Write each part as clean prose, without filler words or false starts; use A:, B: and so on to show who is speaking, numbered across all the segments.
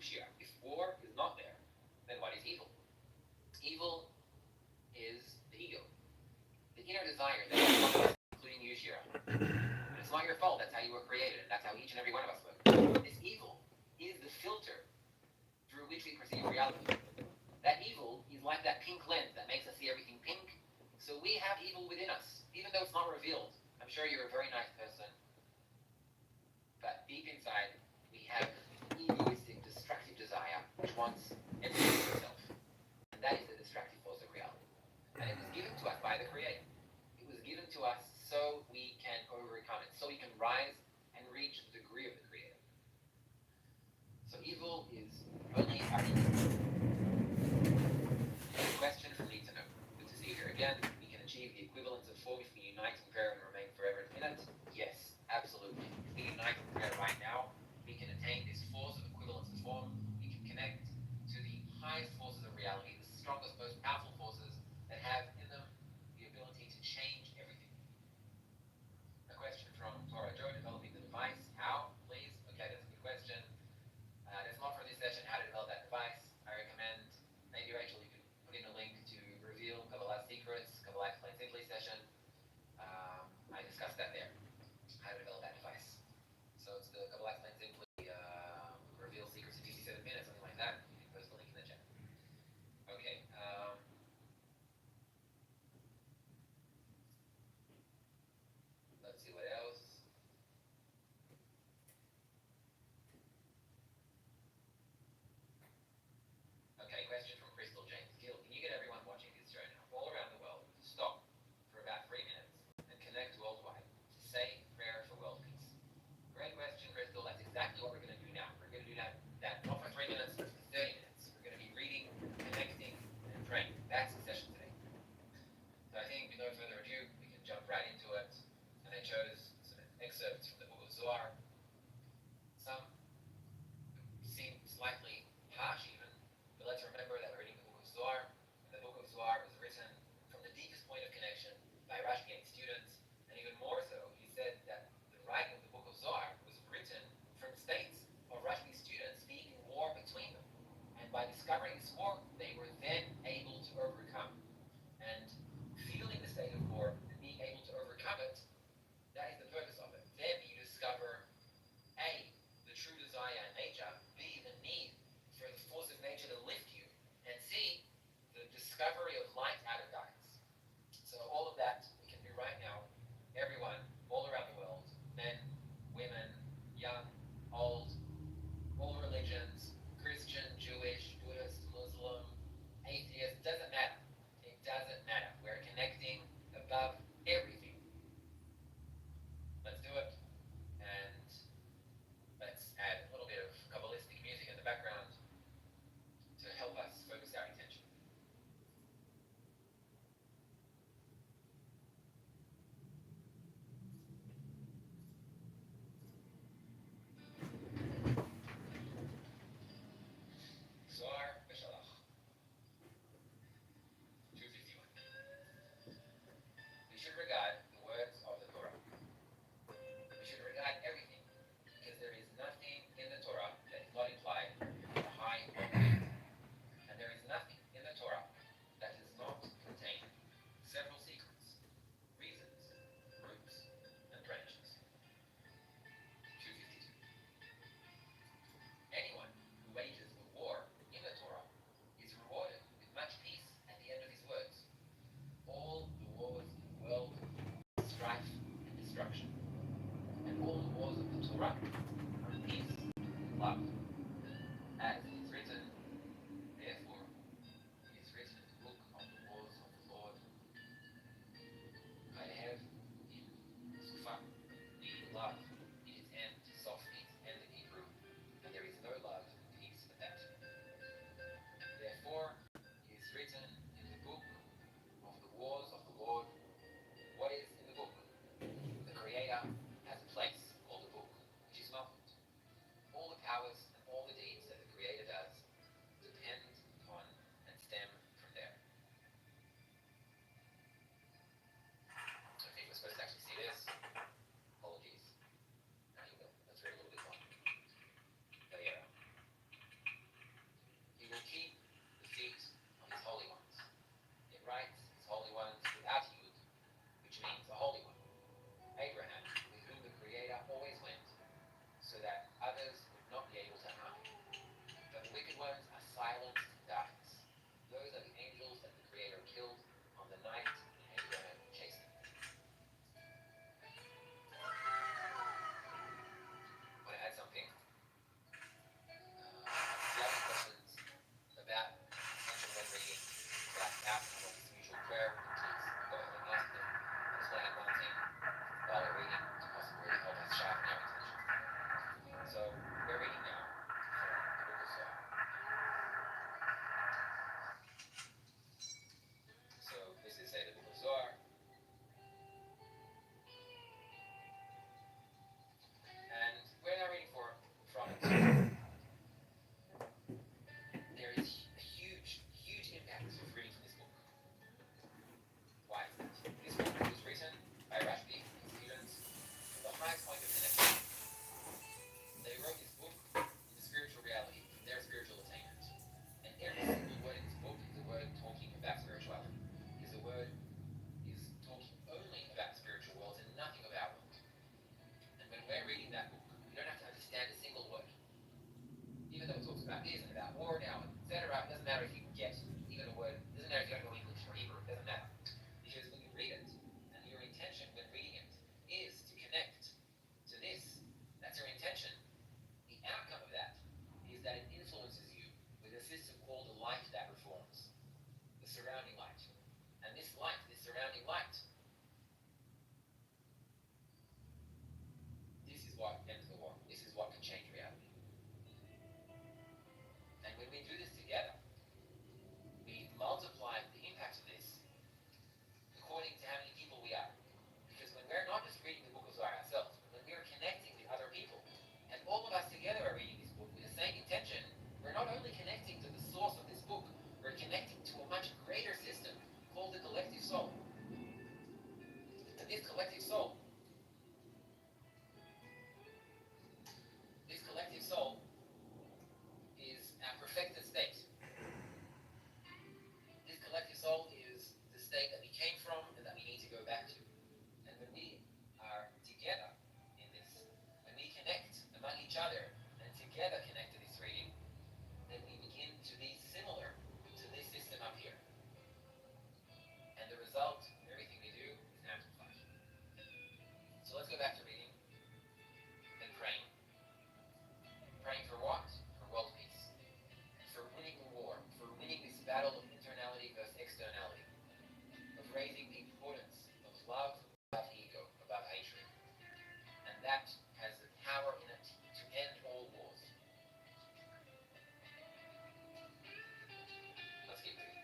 A: Shira. If war is not there, then what is evil? Evil is the ego, the inner desire that is including you, Shira. And it's not your fault. That's how you were created, and that's how each and every one of us were. This evil is the filter through which we perceive reality. That evil is like that pink lens that makes us see everything pink. So we have evil within us, even though it's not revealed. I'm sure you're a very nice person, but deep inside, we have egoistic, destructive desire which wants everything for itself. And that is the destructive force of reality. And it was given to us by the Creator. It was given to us so we can overcome it, so we can rise and reach the degree of the Creator. So evil is only our ego. Question from Need to Know. Good to see you here again. We can achieve the equivalence of form if we unite in prayer and remain forever in it. Yes, absolutely. If we unite in prayer right now, we can attain this force of equivalence of form. We can connect to the highest forces of reality, the strongest, most powerful forces that have in them the ability to change everything. A question from Tora Joe, developing the device. How, please? Okay, that's a good question. That's not for this session, how to develop that device. I recommend, maybe Rachel, you could put in a link to Reveal Kabbalah Secrets, Kabbalah Explained Simply session. I discussed that there, how to develop that device. So it's the Kabbalah Explained Simply Reveal Secrets in 57 minutes, something like that. You can post the link in the chat. Okay. Let's see what else. Okay, question from Crystal James. Gil, can you get everyone watching this show now, all around the world, to stop for about 3 minutes and connect worldwide to say prayer for world peace? Great question, Crystal. That's exactly what we're going to do now. We're going to do that not for 3 minutes, but for 30 minutes. We're going to be reading, connecting, and praying. That's the session today. So I think, with no further ado, we can jump right into it. And I chose some excerpts from the book of Zohar. Some seem slightly harsh even, but let's remember that we're reading the book of Zohar, and the book of Zohar was written from the deepest point of connection by Rashi and students, and even more so, he said that the writing of the book of Zohar was written from states of Rashi students being in war between them, and by discovering this war, they were then able to overcome. And feeling the state of war and being able to overcome it, that is the purpose of it. Then you discover A, the true desire in nature, B, the need for the force of nature to lift you, and C, the discovery of light out of darkness. So all of that we can do right now, everyone, all around the world, men, women, young, old, all religions, Christian, Jewish, Buddhist, Muslim, atheist, doesn't matter. It doesn't matter. We're connecting above everything. Let's do it. And let's add a little bit of Kabbalistic music in the background to help us focus our attention. Zohar Beshalach, 251. We should regard the words of the Torah. We should regard everything, because there is nothing in the Torah that is not implied in the high or the and there is nothing in the Torah that does not contain several secrets, reasons, roots, and branches. 252. Anyone who wages a war in the Torah is rewarded with much peace at the end of his words. All the wars in the world light, this surrounding light. This is what ends the war. This is what can change reality. And when we do this together, we multiply the impact of this according to how many people we are. Because when we're not just reading the book of Zohar ourselves, but when we're connecting with other people, and all of us together are reading this book with the same intention, we're not only connecting to the source of this book, we're connecting to a much greater system called the collective soul. And this collective soul is our perfected state. This collective soul is the state that we came from and that we need to go back to. And when we are together in this, when we connect among each other and together connect to this reading, then we begin to be similar to this system up here. And the result, everything we do, is amplified. So let's go back to reading and praying. Praying for what? For world peace. For winning the war. For winning this battle of internality versus externality. Of raising the importance of love above ego, above hatred. And that has the power in it to end all wars. Let's keep reading.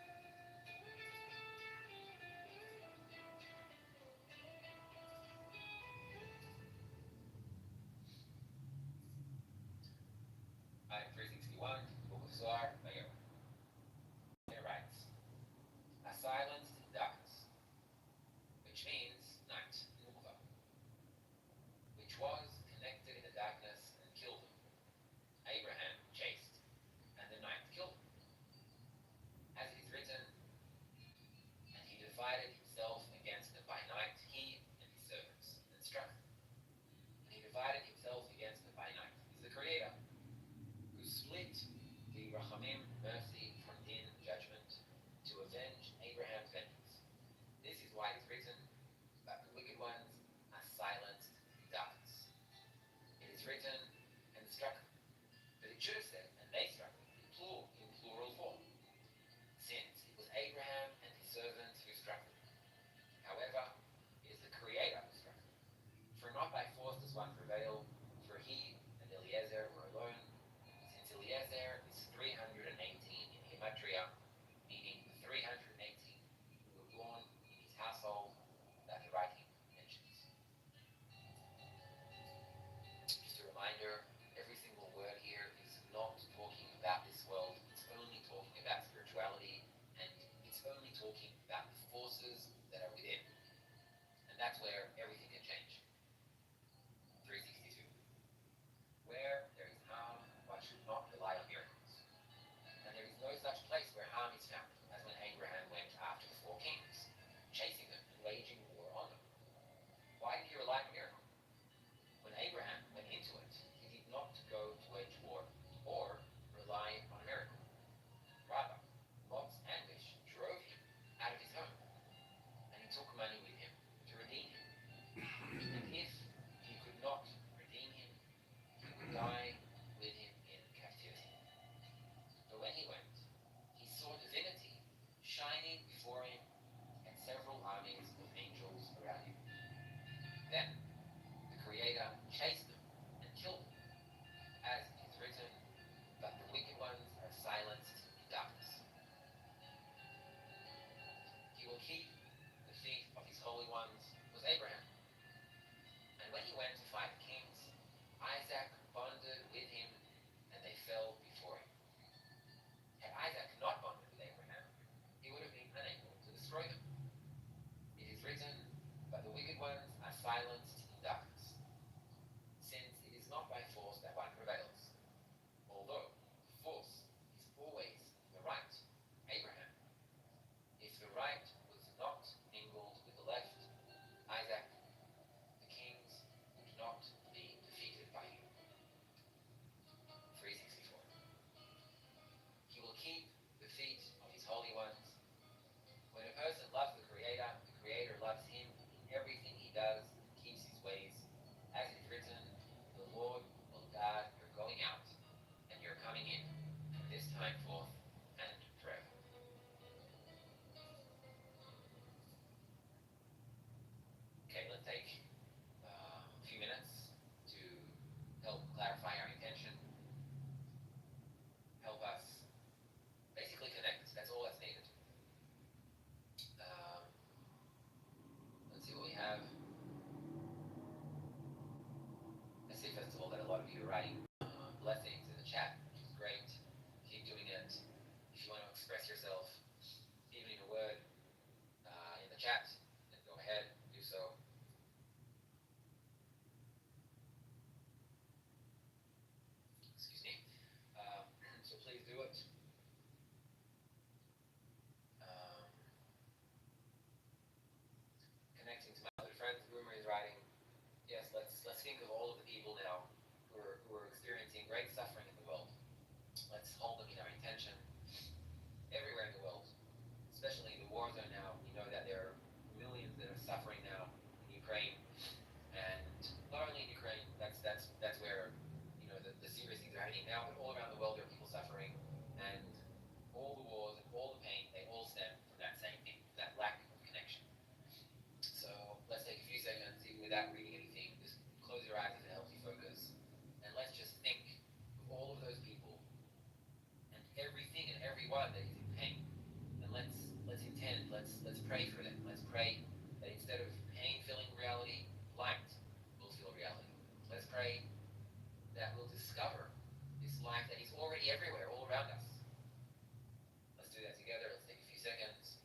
A: Item 361, Book of Zohar, Vayera. It writes, a silenced darkness, which means night, Nukva, which was connected in the darkness and killed him. Abraham chased, and the night killed him. As it is written, and he divided himself against them by night, he and his servants, and struck them. And he divided himself against them by night. He's the Creator, who split the Rachamim, mercy, from din, judgment, to avenge Abraham's vengeance. This is why it is written that the wicked ones are silenced in darkness. It is written, and struck them. But it should have said, and they struck them, in plural form, since it was Abraham and his servants who struck them. However, it is the Creator who struck them. For not by force does one prevail, for he and Eliezer were alone, since Eliezer is 318 in Gematria, meaning 318 who were born in his household that the writing mentions. Just a reminder, every single word here is not talking about this world, it's only talking about spirituality, and it's only talking about the forces that are within. And that's where everything can change. 362. Where there is harm, one should not rely on miracles. And there is no such place where harm is found as when Abraham went after the 4 kings, chasing them and waging war on them. Why did he rely on a miracle? When Abraham went into it, he did not go to wage war or rely on a miracle. Rather, Lot's anguish drove him out of his home, and he took money with him to redeem him. And if he could not redeem him, he would die with him in captivity. But when he went, he saw divinity shining before him and several armies of angels around him. Then the Creator chased them and killed them, as it is written, but the wicked ones are silenced in darkness. He will keep the feet of his holy ones, was Abraham. And when he went to fight the kings, Isaac bonded with him, and they fell before him. Had Isaac not bonded with Abraham, he would have been unable to destroy them. It is written, but the wicked ones are silenced in darkness, since it is not by force that one prevails, although force is always the right. Abraham, if the right was not mingled with the left, Isaac, the kings would not be defeated by him. 364. He will keep the feet of his holy ones. When a person loves the Creator loves him in everything he does and keeps his think of all of the people now who are experiencing great suffering in the world. Let's hold them in our intention everywhere in the world, especially in the war zone now. We know that there are millions that are suffering now in Ukraine, and not only in Ukraine. That's where the serious things are happening now, but all around the world there are people suffering, and all the wars and all the pain, they all stem from that same thing, that lack of connection. So let's take a few seconds, even without reading anything, just close your eyes if it helps you focus, and let's just think of all of those people and everything and everyone that is in pain, and let's intend, let's pray for them. Let's pray that instead of pain filling reality, light will fill reality. Let's pray that we'll discover this life that is already everywhere, all around us. Let's do that together. Let's take a few seconds.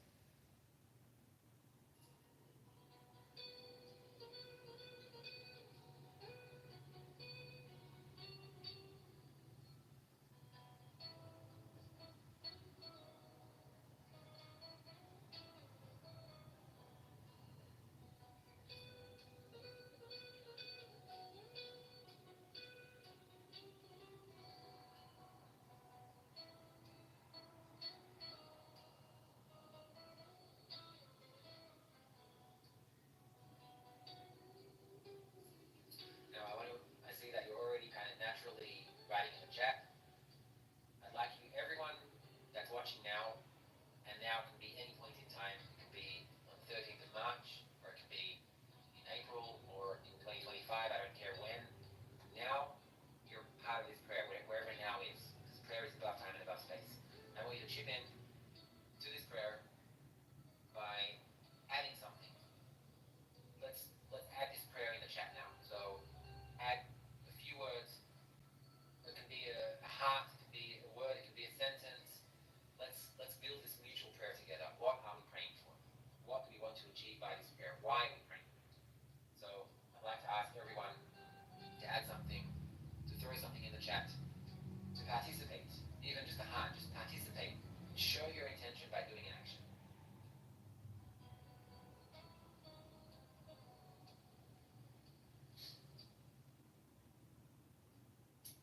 A: Now I see that you're already kind of naturally writing in the chat. I'd like you, everyone that's watching now, and now can be any point in time. It can be on the 13th of March, or it can be in April, or in 2025. I don't care when. Now you're part of this prayer, wherever now is, because prayer is above time and above space. I want you to chip in to this prayer by adding something. Let's add this prayer in the chat now. So add a few words. It can be a heart, it can be a word, it can be a sentence. Let's build this mutual prayer together. What are we praying for? What do we want to achieve by this prayer? Why are we praying? So I'd like to ask everyone to add something, to throw something in the chat, to participate, even just a heart, just participate. Show your intention by doing an action.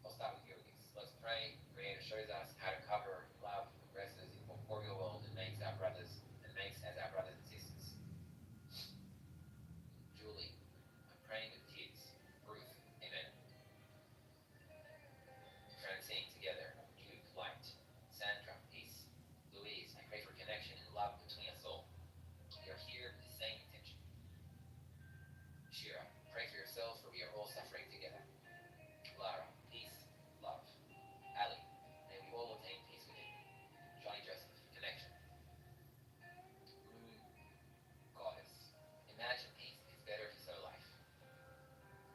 A: I'll start with you, Elise. Let's pray. Creator shows us how to cover love, progresses in corporeal world, and makes our brothers and makes as our brothers and sisters. Julie, I'm praying with tears. Ruth, amen. Francine, together. Jude, light. Sandra, peace. Louise, I pray for connection and love between us all. We are here with the same intention. Shira, pray for yourselves, for we are all suffering together. Lara, peace, love. Ali, may we all obtain peace within. Johnny Joseph, connection. Moon, goddess, imagine peace is better for so life.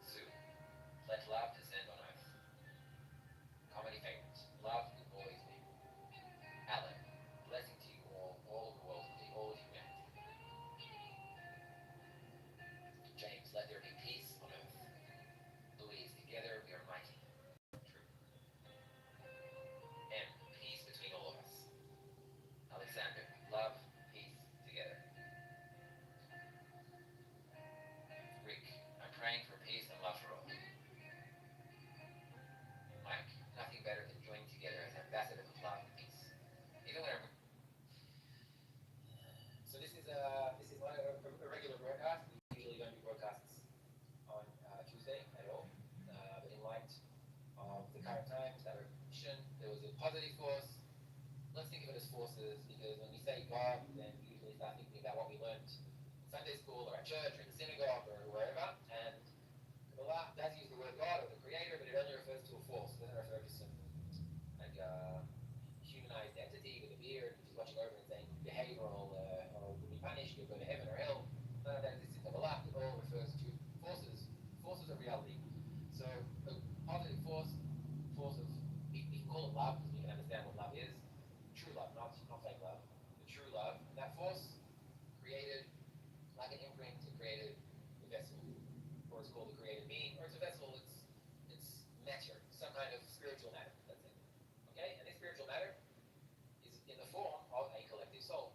A: Sue, let love descend on earth. Comedy favorites, love will always be. Alan, blessing to you all of the world, all of humanity. James, let there be peace on earth. Louise, together we are mighty. True. M, peace between all of us. Alexander, love, peace, together. Rick, I'm praying for peace and love for all. Mike, nothing better than joining together as ambassadors of love and peace. Even when So this is not a regular broadcast. We usually don't do broadcasts on Tuesday at all. But in light of the current times, that recognition, there was a positive force. Let's think of it as forces, because when we say God, then we usually start thinking about what we learned in Sunday school or at church or in the synagogue or wherever. And Allah does use the word God or the Creator, but it only refers to a force. It doesn't refer to some like humanized entity with a beard, which is watching over and saying behave or you'll be punished, you'll go to heaven or hell. None of that exists of Allah. It all refers to forces of reality. So a positive force of we can call it love because we can understand what love is. True love, not fake love. The true love. And that force created like an imprint, it created the vessel. Or it's called the created being, or it's a vessel, it's matter, some kind of spiritual matter. That's it. Okay? And this spiritual matter is in the form of a collective soul.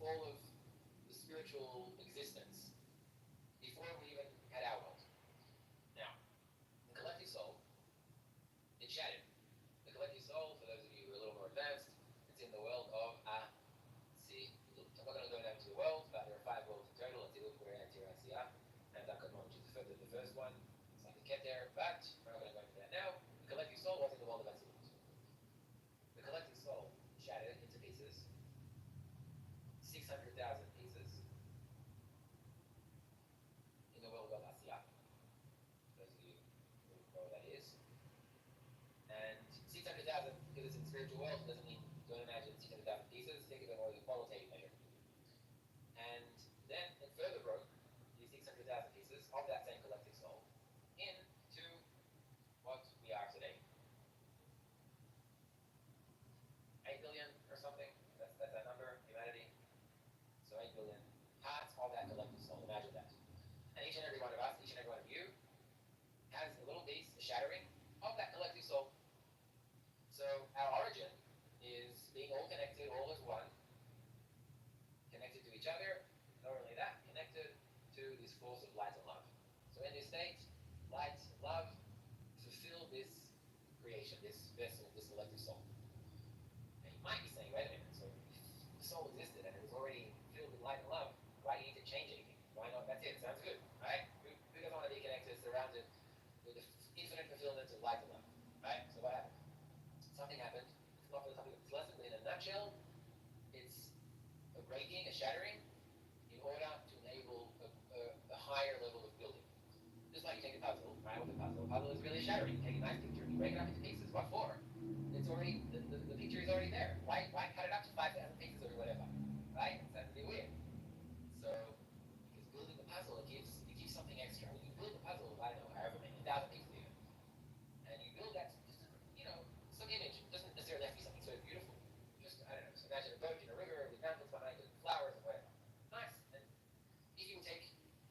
A: all of the spiritual existence before we even had our world. Now, the collective soul, it shattered. The collective soul, for those of you who are a little more advanced, it's in the world of see, I'm not going to go down to the world, but there are 5 worlds in total. It's and Dakamon, which is the first one. It's like a Keter, but we're not going to go into that now. The collective soul was in the world of Atsilut. The collective soul shattered into pieces, 600,000 pieces, in the world of Asiyah. Those of you who know what that is. And 600,000, because it's in the spiritual world, doesn't mean, don't imagine 600,000 pieces. Think of it more as a qualitative measure. And then it further broke these 600,000 pieces of that same collective soul into what we are today. 8 billion or something, that's that number, humanity. So 8 billion parts of that collective soul, imagine that. And each and every one of us, each and every one of you, has a little piece, a shattering of that collective soul. So our origin is being all connected, all as one, connected to each other, not only that, connected to this force of light and love. So in this state, light and love fulfill this creation, this vessel, this collective soul. And you might be saying, wait a minute, so if the soul existed and it was already filled with light and love, why do you need to change anything? Why not? That's it, sounds good, right? Who doesn't want to be connected, surrounded with the infinite fulfillment of light and love, right? So what happened? Something happened. It's not for the topic of this lesson, but in a nutshell, it's a breaking, a shattering, in order to enable a higher level of building. Just like you take a puzzle, right? With a puzzle. A puzzle is really a shattering. You take a nice picture, you break it up into pieces. What for? It's already, the picture is already there. Why cut it up to 5,000 pieces or whatever? Right? It's that to be weird. So, because building the puzzle, it gives something extra. When you build the puzzle, I don't know, however many, 1,000 pieces even, and you build that, just, some image. It doesn't necessarily have to be something so beautiful. Just, I don't know, so imagine a boat in a river with mountains behind it, flowers and whatever. Nice. And if you can take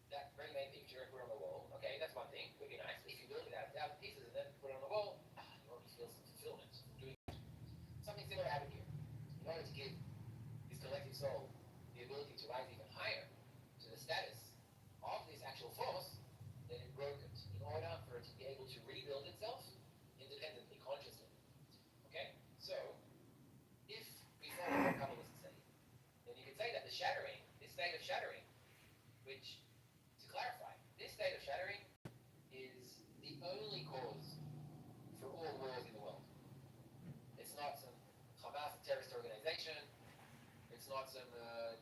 A: that ready-made picture and put it on the wall, okay, that's one thing, would be nice. If you build it out of 1,000 pieces and then put it on the wall, you already feel some fulfillment from doing that. Something similar happened here. In order to give this collective soul the ability to rise even higher to the status of this actual force, then it broke it in order for it to be able to rebuild itself independently, consciously. Okay? So, if we follow what Kabbalists say, then you could say that the shattering, this state of shattering, which, to clarify, this state of shattering is the only cause for all wars in the world. It's not some Hamas terrorist organization. It's not some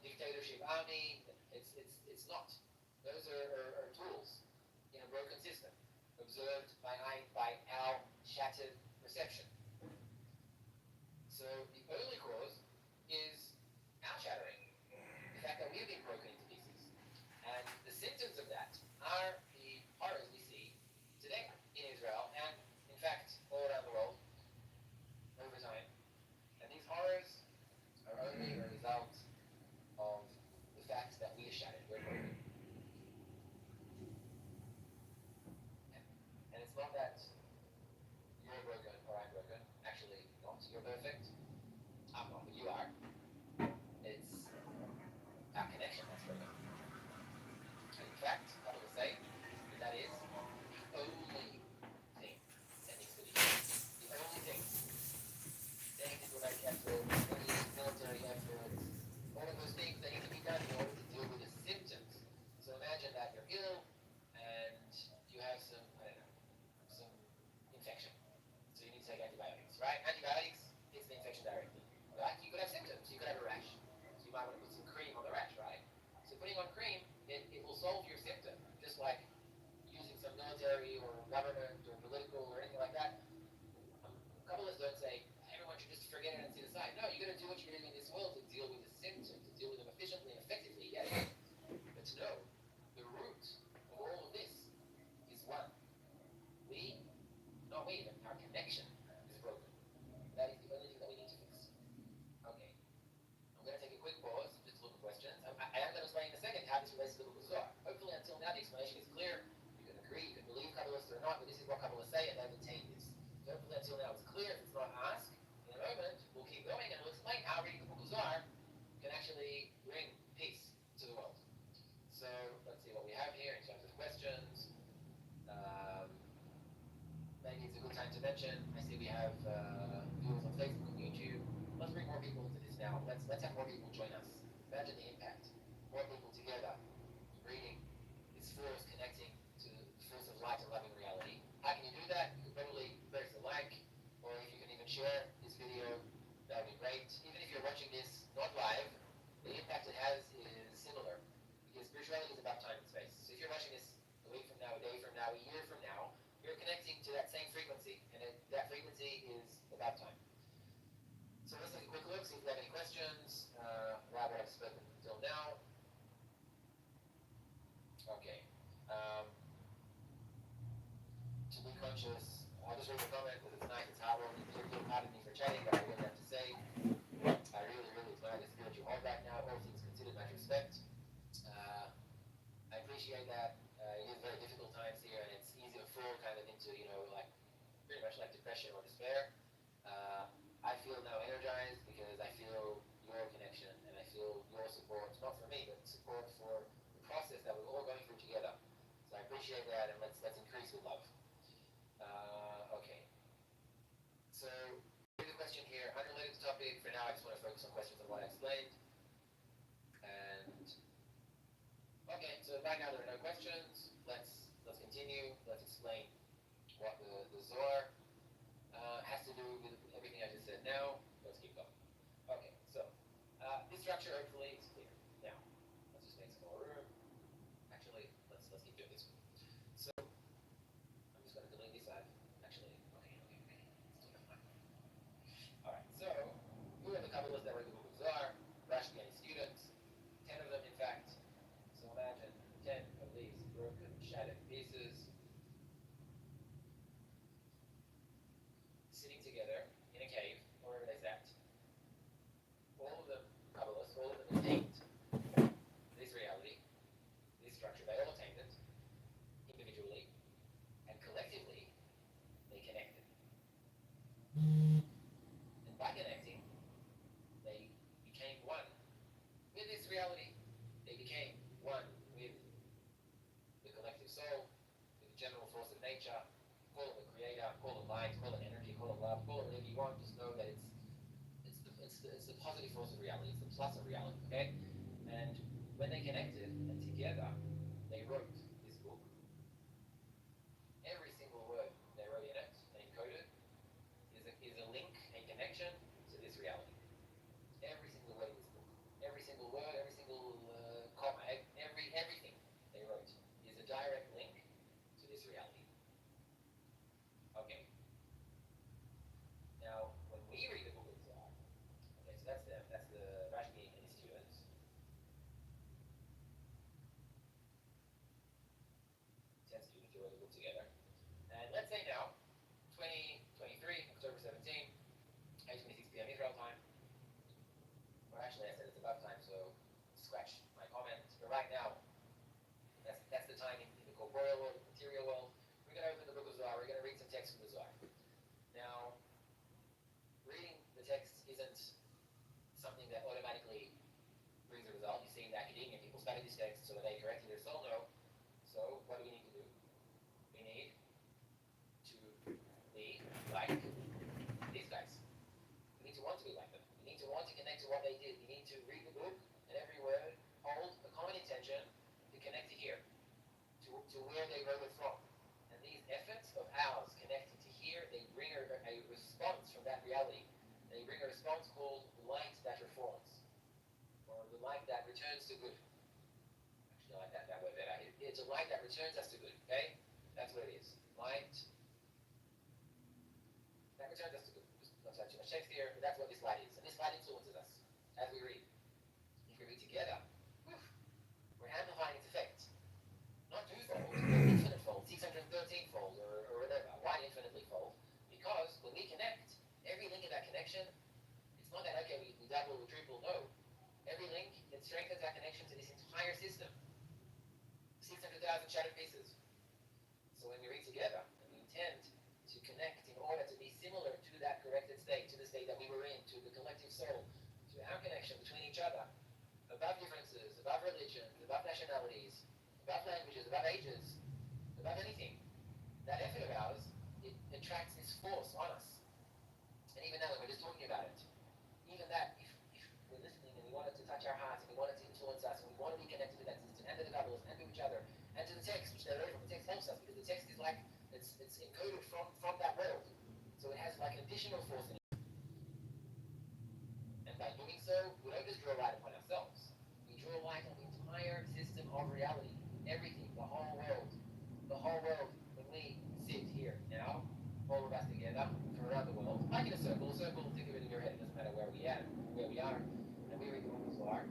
A: dictatorship army. It's not. Those are tools in a broken system, observed by our shattered perception. So the only cause is our shattering, the fact that we've been broken into pieces. And the symptoms of that are the horrors we see today in Israel and, in fact, all around the world over time. And these horrors are only a result of the fact that we are shattered, we're broken. And it's not that you're broken or I'm broken. Actually, not. You're perfect. I'm not, but you are. It's our connection that's broken. And in fact, I will say that is the only thing that needs to be done. The only thing. Any diplomatic effort, any military effort, all of those things that need to be done in order to deal with the symptoms. So imagine that you're ill and you have some, I don't know, some infection. So you need to take antibiotics, right? Antibiotics hits the infection directly. Right? You could have symptoms. You could have a rash. So you might want to put some cream on the rash, right? So putting on cream, it will solve your symptom. Just like using some military or government or political or anything like that. Kabbalists don't say everyone should just forget it and sit aside. No, you got to do what you're doing in this world to deal with the symptoms, to deal with them efficiently and effectively, yes. But to know the root of all of this is one. Not we, but our connection is broken. That is the only thing that we need to fix. Okay. I'm going to take a quick pause just to look at questions. I am going to explain in a second how this relates to the book of Zohar. Hopefully until now the explanation is clear. You can agree, you can believe Kabbalists or not, but this is what Kabbalists say and they've attained this. So hopefully until now it's clear. If it's not, ask. In a moment, we'll keep going and we'll explain how reading the book of Zohar can actually bring attention. I see we have viewers on Facebook and YouTube. Let's bring more people into this now. Let's have more people join us. Imagine the impact. More people together, reading this force connecting to the force of light and loving reality. How can you do that? You can probably press the like, or if you can even share this video, that would be great. Even if you're watching this not live, the impact it has is similar, because spirituality is about time and space. So if you're watching this a week from now, a day from now, a year from now, you're connecting to that same frequency, and that frequency is about time. So let's take a quick look, see if we have any questions about what I've spoken until now. Okay. To be conscious, I'll just read the comment because it's nice, it's hard. You'll pardon me for chatting, but I really have to say, I really admire the spirit you hold right now, all things considered, much respect. I appreciate that. It is very difficult times here, and it's easy to fall kind of into, like pretty much like depression or despair. I feel now energized because I feel your connection and I feel your support, not for me, but support for the process that we're all going through together. So I appreciate that, and let's increase with love. Okay. So here's a question here, unrelated to topic. For now, I just want to focus on questions on what I explained. And okay, so right now there are no questions. Let's continue. Let's explain what the Zohar has to do with everything I just said now. Let's keep going. Okay, so this structure hopefully is clear. Now, let's just make some more room. Actually, let's keep doing this one. So I'm just going to delete this side. Actually, okay. Still got fine. All right. So who are the Kabbalists that were in the book of Zohar? Rashi and his students. 10 of them, in fact. So imagine 10 of these broken, shattered pieces sitting together in a cave, or wherever they sat. All of them Kabbalists, all of them attained this reality, this structure. They all attained it individually, and collectively they connected. And by connecting, they became one with this reality. They became one with the collective soul, with the general force of nature. Call it the creator, call it light, call it energy, call it love, call it whatever you want. Just know that it's the positive force of reality. It's the plus of reality. Okay. And when they connected and together, they wrote this book. Every single word they wrote in it and encoded is a link, a connection to this reality. Every single word in this book, every single word, every single comma, everything they wrote is a direct link to this reality. Okay. Now, when we read the book of Zohar, okay, so that's them. That's the Rashi and his students. 10 students who wrote the book together. And let's say now, 2023, October 17, 8:26 p.m. Israel time. Or actually, I said it's above time, so scratch my comment. But right now, that's the time in the corporeal world, the material world. We're going to open the book of Zohar. We're going to read some text from the Zohar. Now, reading the text isn't something that automatically brings a result. You see in academia, people study this text so that they correctly their soul know. So, what do we need to do? We need to be like these guys. We need to want to be like them. We need to want to connect to what they did. We need to read the book and every word hold a common intention to connect to here, to where they wrote it from. And these efforts of ours connecting to here, they bring a response from that reality. They bring a response called light that reforms, or the light that returns to good. Actually, I like that word better. It's a light that returns us to good, okay? That's what it is. Light that returns us to good. Just not too much text here, but that's what this light is. And this light influences us as we read. If we read together, we're amplifying its effect. Not twofold, but infinite fold, 613 fold, or whatever. Why infinitely fold? Because when we connect, every link in that connection, it's not that, okay, we double, we triple, no. Every link, it strengthens our connection to this entire system. 600,000 shattered pieces. So when we read together, and we intend to connect in order to be similar to that corrected state, to the state that we were in, to the collective soul, to our connection between each other, above differences, above religions, above nationalities, above languages, above ages, above anything. That effort of ours, it attracts this force on us. And even now, when we're just talking about it, even that, if we're listening and we want it to touch our hearts and we want it to influence us and we want to be connected to that system and to the Kabbalah and to each other and to the text, which they're ready from, the text helps us because the text is like, it's encoded from that world. So it has like an additional force in it. And by doing so, we don't just draw light upon ourselves. We draw light on the entire system of reality. Everything, the whole world. The whole world, when we sit here now, all of us together from around the world, like in a circle, think of it in your head, it doesn't matter where we are, and we read the Book of Zohar,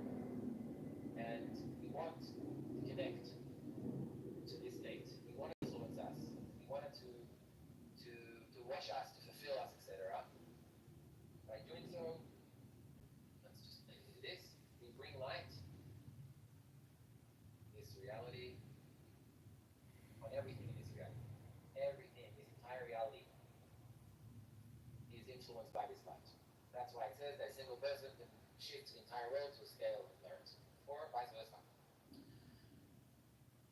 A: and we want to connect to this state. We want to influence us. We want it to wash us, to fulfill us, etc. By doing so, let's just do this. We bring light, this reality, on everything in this reality. Everything, this entire reality is influenced by this light. That's why it says that a single person can shift the entire world to a scale of merit, or vice versa.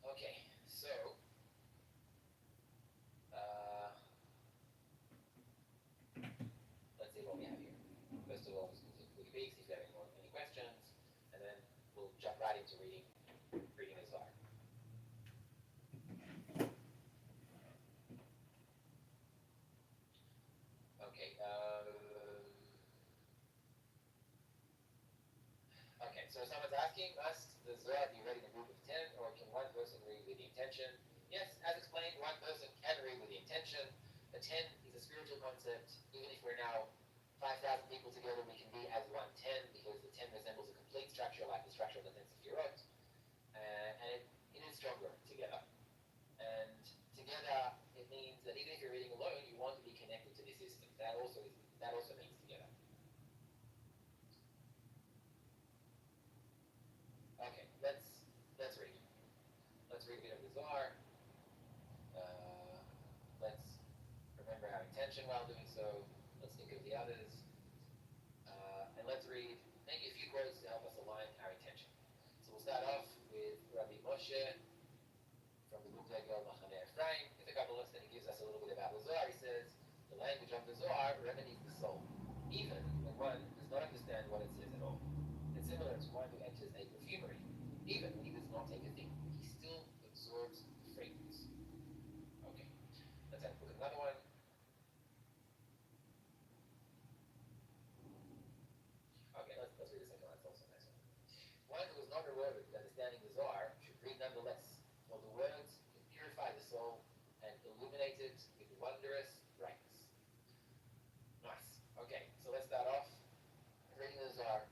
A: Okay, so let's see what we have here. First of all, just quick peeks if you have any questions, and then we'll jump right into reading the Zohar. Okay. Okay, so someone's asking, must the Zohar be read in a group of 10, or can one person read with the intention? Yes, as explained, one person can read with the intention. The 10 is a spiritual concept. Even if we're now 5,000 people together, we can be as one 10 because the 10 resembles a complete structure like the structure of the 10 Sefirot. And it is stronger together. And together, it means that even if you're reading alone, you want to be connected to this system. That also means together. Okay, let's read. Let's read a bit of the Zohar. Let's remember our intention while doing so. Let's think of the others. And let's read maybe a few quotes to help us align our intention. So we'll start off with Rabbi Moshe from the book Degel Machane Ephraim. He's a Kabbalist and he gives us a little bit about the Zohar. He says, the language of the Zohar remedies the soul, even when one does not understand what it says at all. It's similar to one who enters a perfumery. Even when he does not take a thing, he still absorbs the fragrance. Okay, let's have a look at another one. Okay, let's read the second one. It's also a nice one. One who is not rewarded with understanding the Zohar should read nonetheless, for the words can purify the soul and illuminate it with wondrous brightness. Nice. Okay, so let's start off reading the Zohar.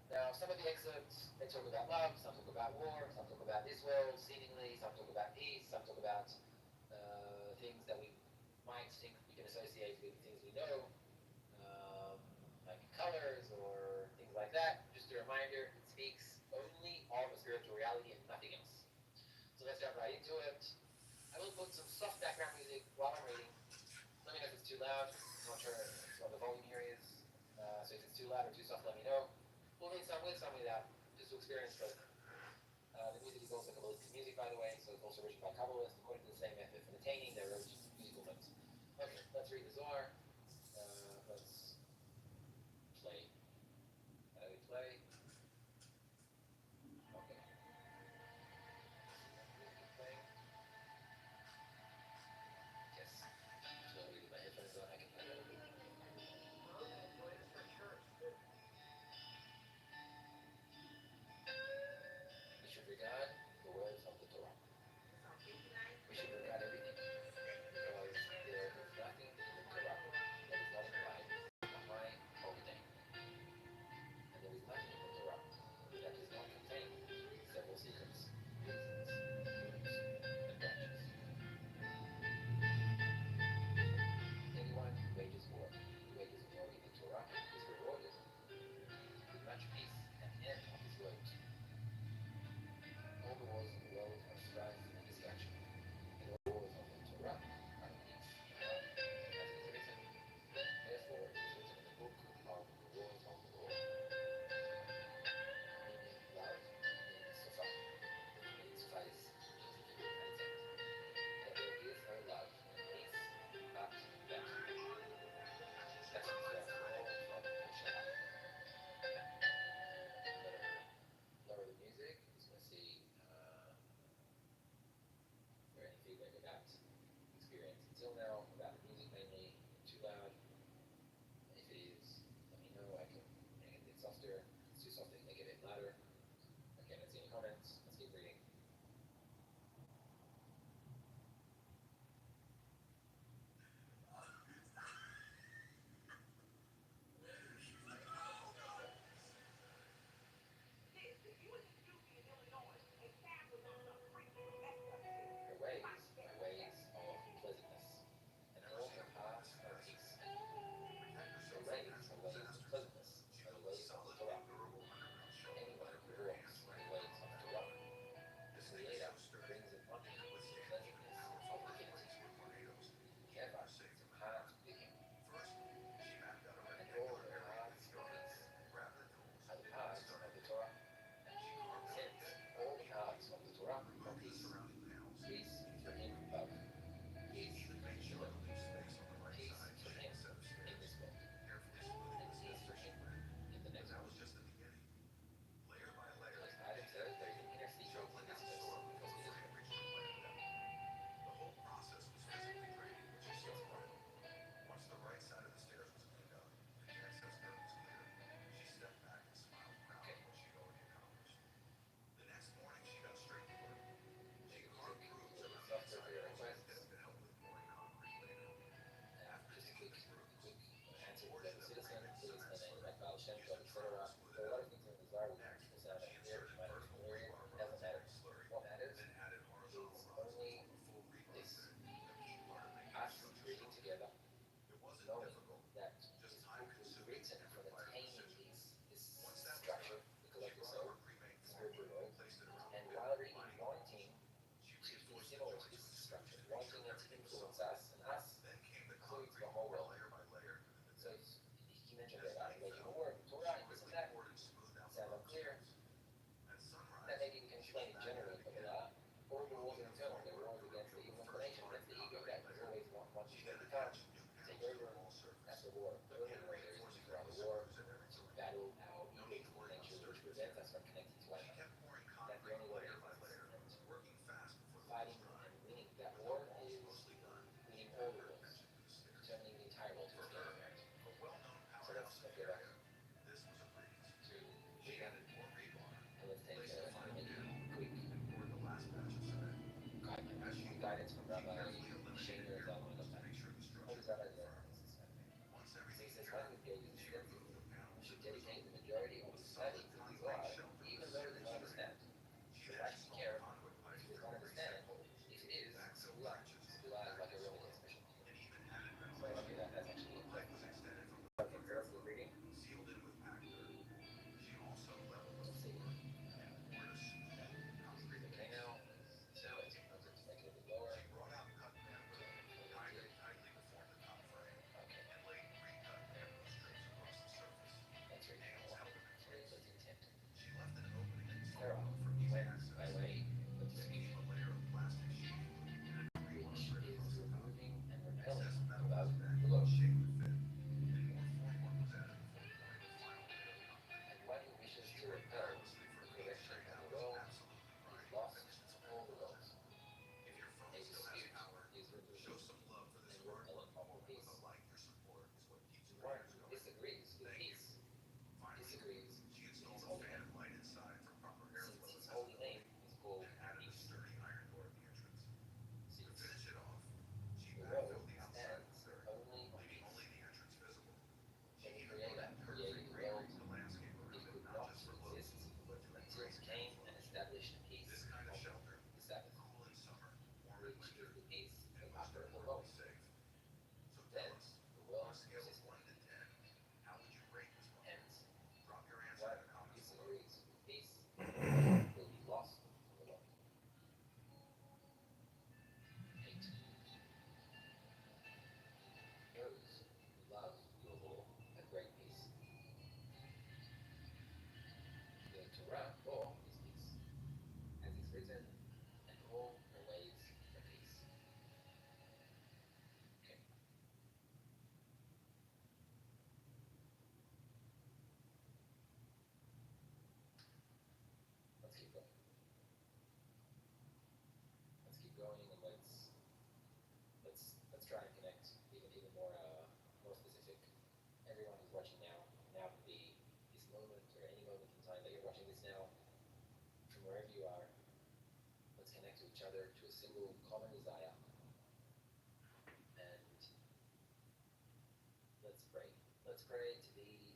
A: Now, some of the excerpts, they talk about love, some talk about war, some talk about this world, seemingly, some talk about peace, some talk about things that we might think we can associate with things we know, like colors or things like that. Just a reminder, it speaks only of a spiritual reality and nothing else. So let's jump right into it. I will put some soft background music while I'm reading. Let me know if it's too loud. I'm not sure what the volume here is. So if it's too loud or too soft, let me know. We'll read some with, some without, just to experience both. The music is also Kabbalistic music, by the way, so it's also written by Kabbalists according to the same method for attaining their musical notes. Okay, let's read the Zohar. Let's play. How do we play? Okay. Music playing. Yes. So I'll read my headphones on. I can play that a bit. We should regard the words of the Torah. We should regard everything because there is nothing in the Torah similar to this structure, wanting it to influence us, and us includes the whole world. So he mentioned about waging a war, Torah, and this and that. Sounds unclear. That maybe we can explain in general in Kabbalah. All the wars are internal. They're wars against the evil inclination, against the ego that is always wants you to become, take over. That's the war. The only war there is around the war to battle our ego nature, which prevents us from connecting to one another. That's the only war there is. And fighting and winning that war is winning all the wars, determining the entire world to its game. So let's go back to Vegan, and let's take maybe quick guidance from Rabbi Shaner Zalman of that. What does Rabbi Zalman say? So he says, language is extensive. We should dedicate the majority of the study to the God, even though he does not understand. So why should we care if he does not understand? If it is, Sula is like a Roman expression. So okay, that's actually important. Okay, so let's keep reading. Let's see. Okay, now, so let's make it a bit lower. That's right. Here's what's intent. Clara, when, by way of disputation, which is removing and repelling above below. And one who wishes to repel the correction of the world is lost to all the worlds. A dispute is removing and repelling the peace. One who disagrees with peace disagrees with his holy name, since his holy name is called peace. Since the world stands only on peace. When the Creator created the world, it could not exist until he came and established peace on the Sabbath, which is the peace of after the law. Then the world existed. Hence, one who disagrees with peace will be lost from the law. 8. Those who love your law have great peace. The Torah law is peace, as is written, and all the ways of peace. Okay. Let's keep going. Let's keep going, and let's try and connect even more specific. Everyone who's watching now could be this moment or any moment in time that you're watching this now, from wherever you are. Let's connect to each other to a single common desire, and let's pray. Let's pray to be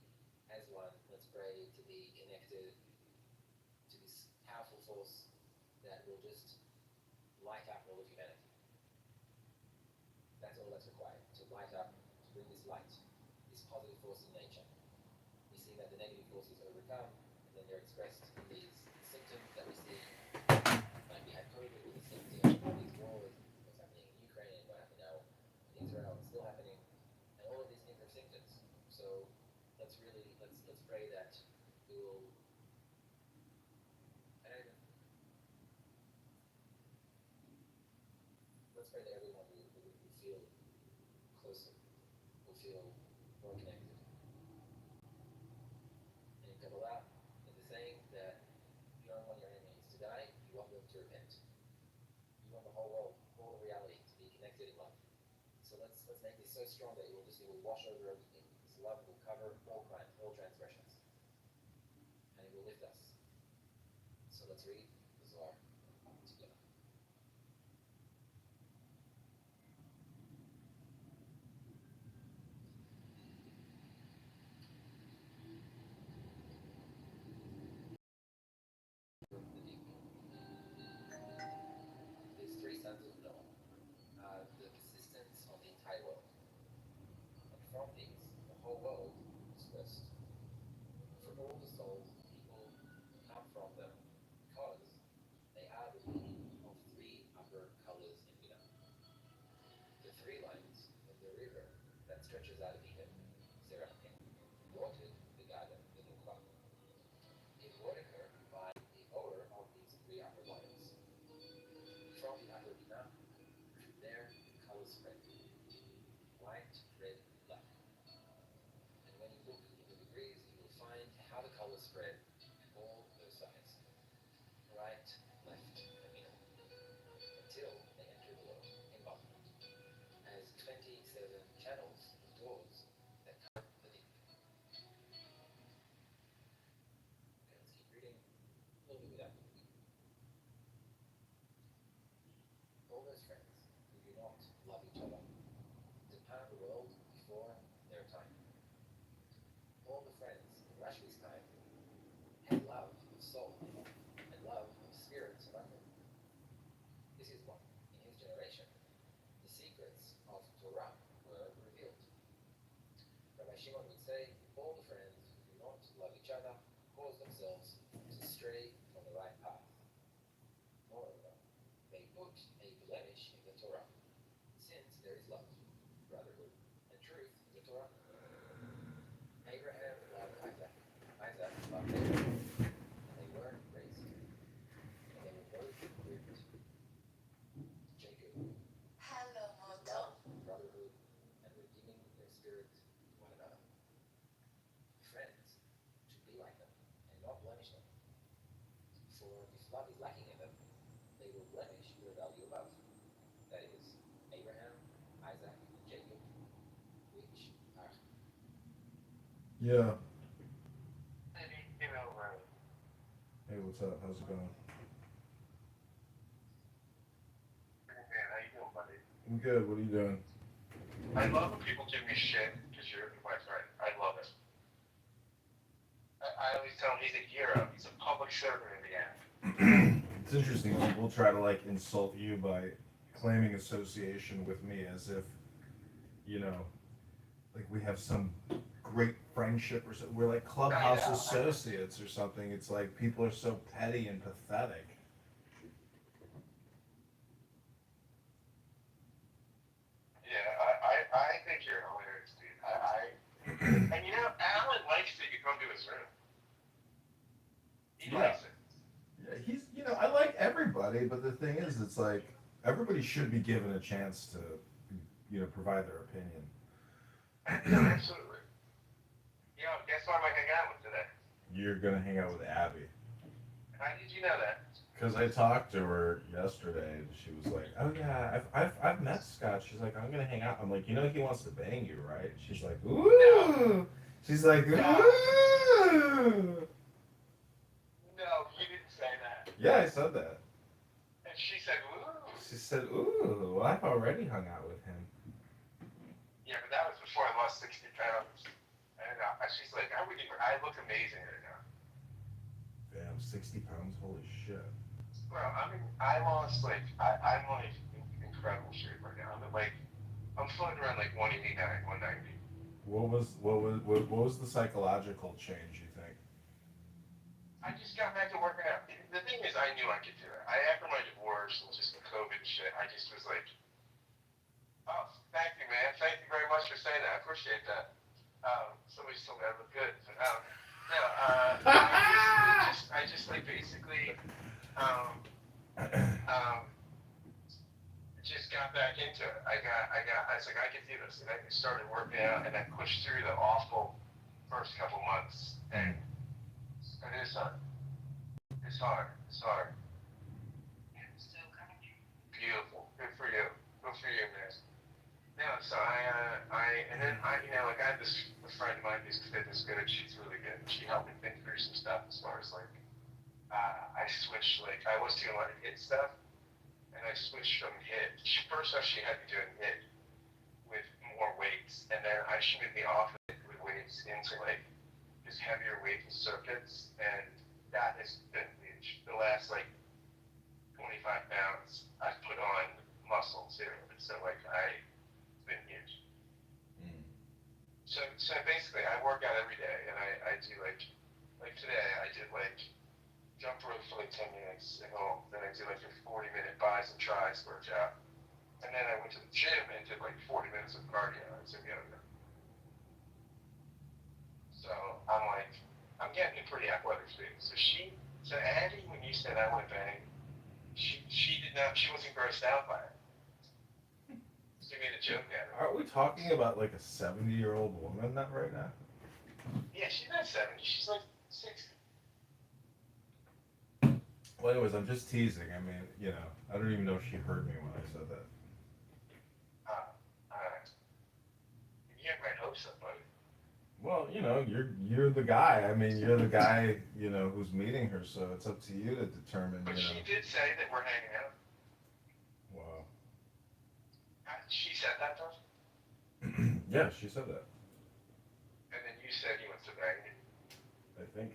A: as one. Let's pray to be connected to this powerful force that will just light up all of humanity. That's all that's required, to light up, to bring this light, this positive force in nature. We see that the negative forces overcome, and then they're expressed in these symptoms that we see. Like we had COVID with the symptoms of all these wars, what's happening in Ukraine, and what happened now in Israel, it's still happening. And all of these things are symptoms. So let's pray that we will, let's pray that everyone will feel closer, will feel more connected. And in Kabbalah, there's a saying that you don't want your enemies to die, you want them to repent. You want the whole world, all of reality to be connected in love. So let's make this so strong that it will wash over everything. This love will cover all crimes, all transgressions. And it will lift us. So let's read the Zohar together. These three sons of Noah are the persistence of the entire world. And from these, the whole world is blessed. For all the souls of people come from them because they tree lines of the river that stretches out of Eden, Seraphim, watered the garden with a crop. It watered her by the odor of these three upper lights. From the upper Bina, there the color spread, white, red, black. And when you look in the degrees, you will find how the color spread all those sides, right, left, and middle, until they enter below in bottom, as 27 channels of doors that cover the deep. Okay, let's keep reading a little bit without looking. All those friends who do not love each other depart the world before their time. All the friends in Rashmi's time had love of soul and love of spirits among them. This is what, in his generation, the secrets of Torah were revealed. Rabbi Shimon would say, all the friends who do not love each other cause themselves to stray from the right path. Moreover, they put a blemish in the Torah, since there is love, brotherhood, and truth in the Torah. Abraham loved Isaac, Isaac loved Abraham, and they were raised, and they were both whipped. Jacob loved brotherhood and were giving their spirit to one another. Friends should be like them and not blemish them. For if love is lacking in them, they will blemish their value above. That is, Abraham, Isaac, and Jacob, which are.
B: Yeah.
C: Maybe Kitover.
B: Hey, what's up? How's it going?
C: Pretty good. How you doing, buddy?
B: I'm good. What are you doing?
C: I love when people give me shit because you're my friend. I love it. I always tell him he's a hero. He's a public servant in the end.
B: It's interesting. People try to like insult you by claiming association with me as if, you know, like we have some great friendship or something. We're like clubhouse
C: I know.
B: associates or something. It's like people are so petty and pathetic.
C: Yeah, I think you're hilarious, dude. And you know, Alan likes that you come to his room. He
B: Yeah.
C: likes it.
B: Yeah, he's, you know, I like everybody, but the thing is, it's like everybody should be given a chance to, you know, provide their opinion.
C: No, absolutely. Yo, guess what I'm hanging out with today?
B: You're gonna hang out with Abby.
C: How did you know that?
B: Because I talked to her yesterday, and she was like, "Oh yeah, I've met Scott." She's like, "I'm gonna hang out." I'm like, "You know he wants to bang you, right?" She's like, "Ooh." She's like, "Ooh."
C: No, you didn't say that.
B: Yeah, I said that.
C: And she said, ooh.
B: She said, "Ooh, I've already hung out with him."
C: Yeah, but that was before I lost 60 pounds. And she's like, I look amazing right now.
B: Damn, 60 pounds, holy shit.
C: Bro, I lost I'm like in incredible shape right now. I'm floating around like 189, 190.
B: What was the psychological change, you think?
C: I just got back to working out. The thing is, I knew I could do it. After my divorce and just the COVID shit, I just was like, oh, thank you, man. Thank you very much for saying that. I appreciate that. Somebody told me I look good. But, no, I just like basically, just got back into it. I was like, I could do this. And I started working out and I pushed through the awful first couple months. And it is hard. It's hard. It's hard. Beautiful. Good for you. Good for you, man. Yeah, so and then you know, like I had a friend of mine who's fitness good. She's really good. She helped me think through some stuff as far as like, I switched, like, I was doing a lot of HIIT stuff, and I switched from HIIT. First off, she had me doing HIIT with more weights, and then she made me off it with weights into like just heavier weight circuits, and that has been huge. The last like 25 pounds I've put on muscle too, and so like it's been huge. So basically I work out every day, and I do like today I did like jump rope for like 10 minutes at home, then I do like a 40-minute bis and tris workout, and and then I went to the gym and did like 40 minutes of cardio and some yoga. So I'm like, I'm getting a pretty athletic speed. So Andy, when you said I went bang, she did not, she wasn't grossed out by it. She made a joke at her.
B: Aren't we talking about like a 70-year-old woman that right now?
C: Yeah, she's not 70, she's like 60.
B: Well, anyways, I'm just teasing. I mean, I don't even know if she heard me when I said that.
C: Alright. You get my hopes up, buddy.
B: Well, you're the guy. I mean, you're the guy, who's meeting her, so it's up to you to determine,
C: But she did say that we're hanging out.
B: Wow.
C: She said that though?
B: Yeah, she said that.
C: And then you said you went to bang.
B: I think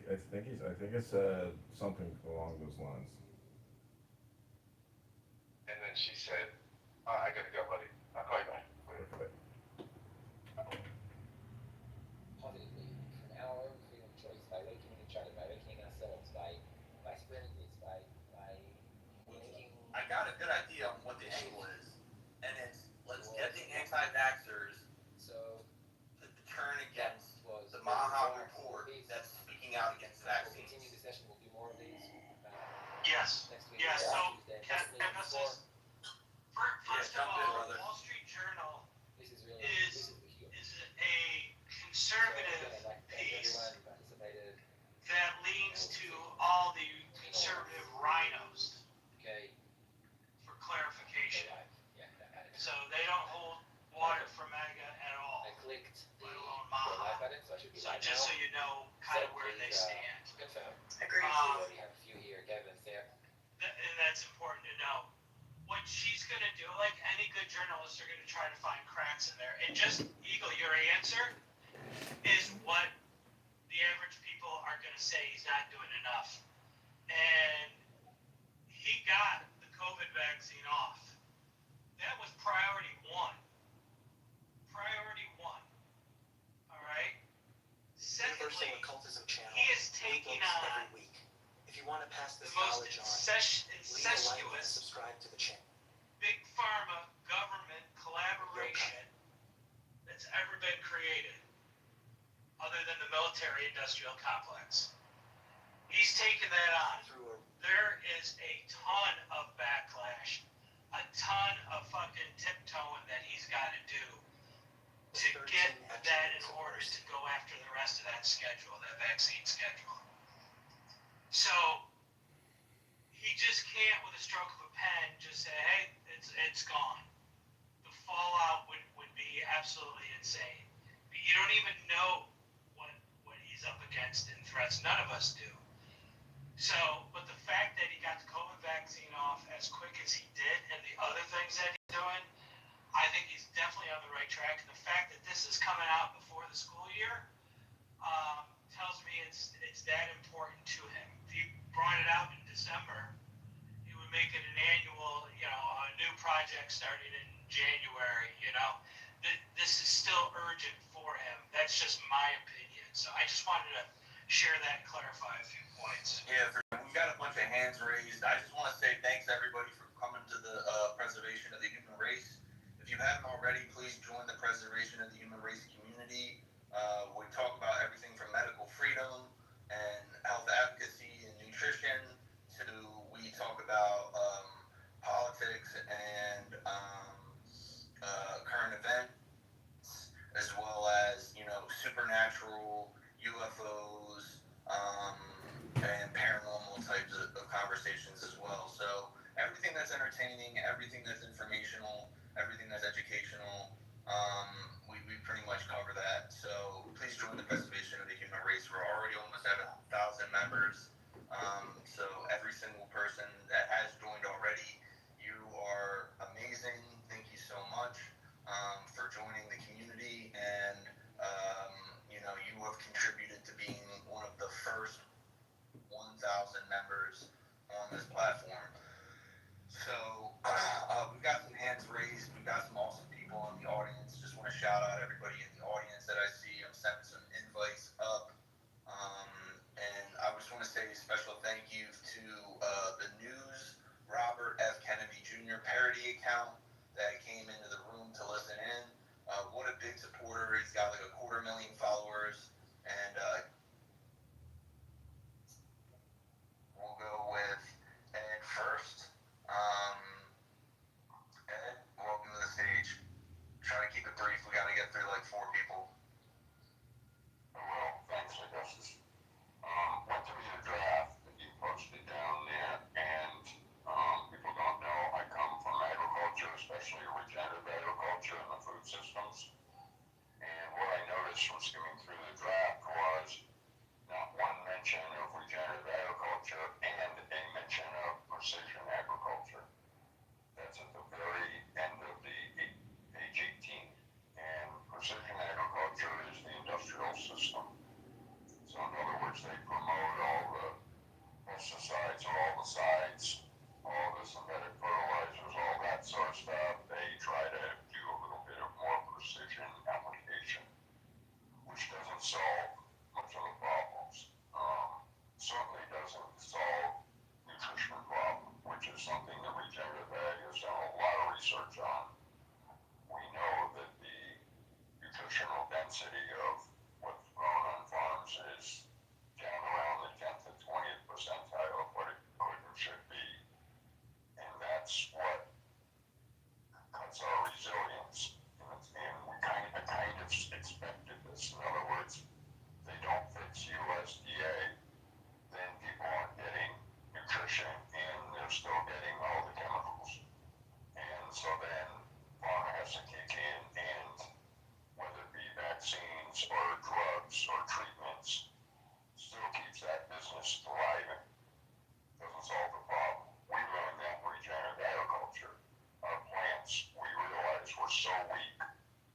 B: it said something along those lines.
C: And then she said, I gotta go, buddy. I'll call you back.
B: Okay.
A: Positively, from our own freedom of choice, by waking each other, by waking ourselves, by spreading this, by making.
D: I got a good idea on what the angle is, and it's let's get the anti-vaxxers
A: So
D: to turn against
A: was
D: the Maha report that's speaking out against
A: We'll
D: vaccines.
A: continue the session. We'll do more of these
E: Yes.
A: next week.
E: Yeah, so
A: Tuesday.
E: can
A: Definitely
E: I
A: before.
E: say, first of
D: jump in,
E: all,
D: brother.
E: Wall Street Journal
A: This is really
E: is
A: this is the cue.
E: is a conservative
A: So, again, I'd like to thank
E: piece
A: everyone who participated.
E: that leans to all the conservative rhinos
A: Okay.
E: for clarification.
A: Yeah, that matters.
E: So they don't hold water for MAGA at all,
A: I clicked the
E: let alone
A: live
E: Maha.
A: button, so I should be
E: So
A: live
E: just
A: now.
E: so you know kind of where they stand.
A: Confirm.
F: Agreed.
A: We already have a few here. Kevin's there.
E: And that's important to know. What she's going to do, like any good journalists are going to try to find cracks in there. And just, Eagle, your answer is what the average people are going to say he's not doing enough. And he got the COVID vaccine off. That was priority one. Priority one. All right?
F: Universal
E: Secondly,
F: Occultism channel.
E: he is taking
F: new books
E: on
F: every week. If you want to pass
E: the
F: this
E: most
F: knowledge on, leave a like and
E: incestuous
F: subscribe to the channel.
E: big pharma government collaboration that's ever been created, other than the military industrial complex. He's taken that on.
F: Through a
E: There is a ton of backlash, a ton of fucking tiptoeing that he's got to do to get that in order to go after the rest of that schedule, that vaccine schedule. So he just can't, with a stroke of a pen, just say, hey, it's gone. The fallout would be absolutely insane. But you don't even know what he's up against in threats. None of us do. So, but the fact that he got the COVID vaccine off as quick as he did and the other things that he's doing, I think he's definitely on the right track. And the fact that this is coming out before the school year tells me it's that important to him. If he brought it out in December, he would make it an annual, a new project starting in January, This is still urgent for him. That's just my opinion. So I just wanted to share that and clarify a few points.
D: Yeah, we've got a bunch of hands raised. I just want to say thanks everybody for coming to the preservation of the human race. If you haven't already, please join the preservation of the human race community. We talk about everything from medical freedom and health advocacy and nutrition to we talk about politics and current events, as well as supernatural UFOs and paranormal types of conversations as well. So everything that's entertaining, everything that's informational, everything that's educational, we pretty much cover that. So please join the preservation of the human race. We're already almost at 1,000 members. So every single person that has joined already, you are amazing. Thank you so much for joining the community, and you have contributed to being one of the first 1,000 members on this platform. So we've got some hands raised. We've got some awesome people in the audience. Just want to shout out everybody in the audience that I see. I'm sending some invites up. And I just want to say a special thank you to the News Robert F. Kennedy Jr. parody account that came got like 250,000 followers, and we'll go with Ed first. Ed, welcome to the stage. Try to keep it brief. We got to get through like 4 people.
G: Well, thanks, Augustus. Went to the draft that you posted down there, and people don't know I come from agriculture, especially regenerative agriculture and the food systems. And what I noticed from skimming through the draft was not one mention of regenerative agriculture and a mention of precision agriculture. That's at the very end of the page 18. And precision agriculture is the industrial system. So in other words, they promote all the pesticides, all the sides, all the synthetic fertilizers, all that sort of stuff. They try to do a little bit of more precision application, which doesn't solve much of the problems. Certainly doesn't solve nutrition problem, which is something that regenerative ag has done a lot of research on. We know that the nutritional density of what's grown on farms is down around the 10th and 20th percentile of what it could and should be. And that's what cuts our resilience. And we kind of expected this. In other words, they don't fix USDA, then people aren't getting nutrition and they're still getting all the chemicals. And so then farmer has to kick in, and whether it be vaccines or drugs or treatments, still keeps that business thriving. Doesn't solve the problem. We learned that in regenerative agriculture. Our plants, we realized, were so weak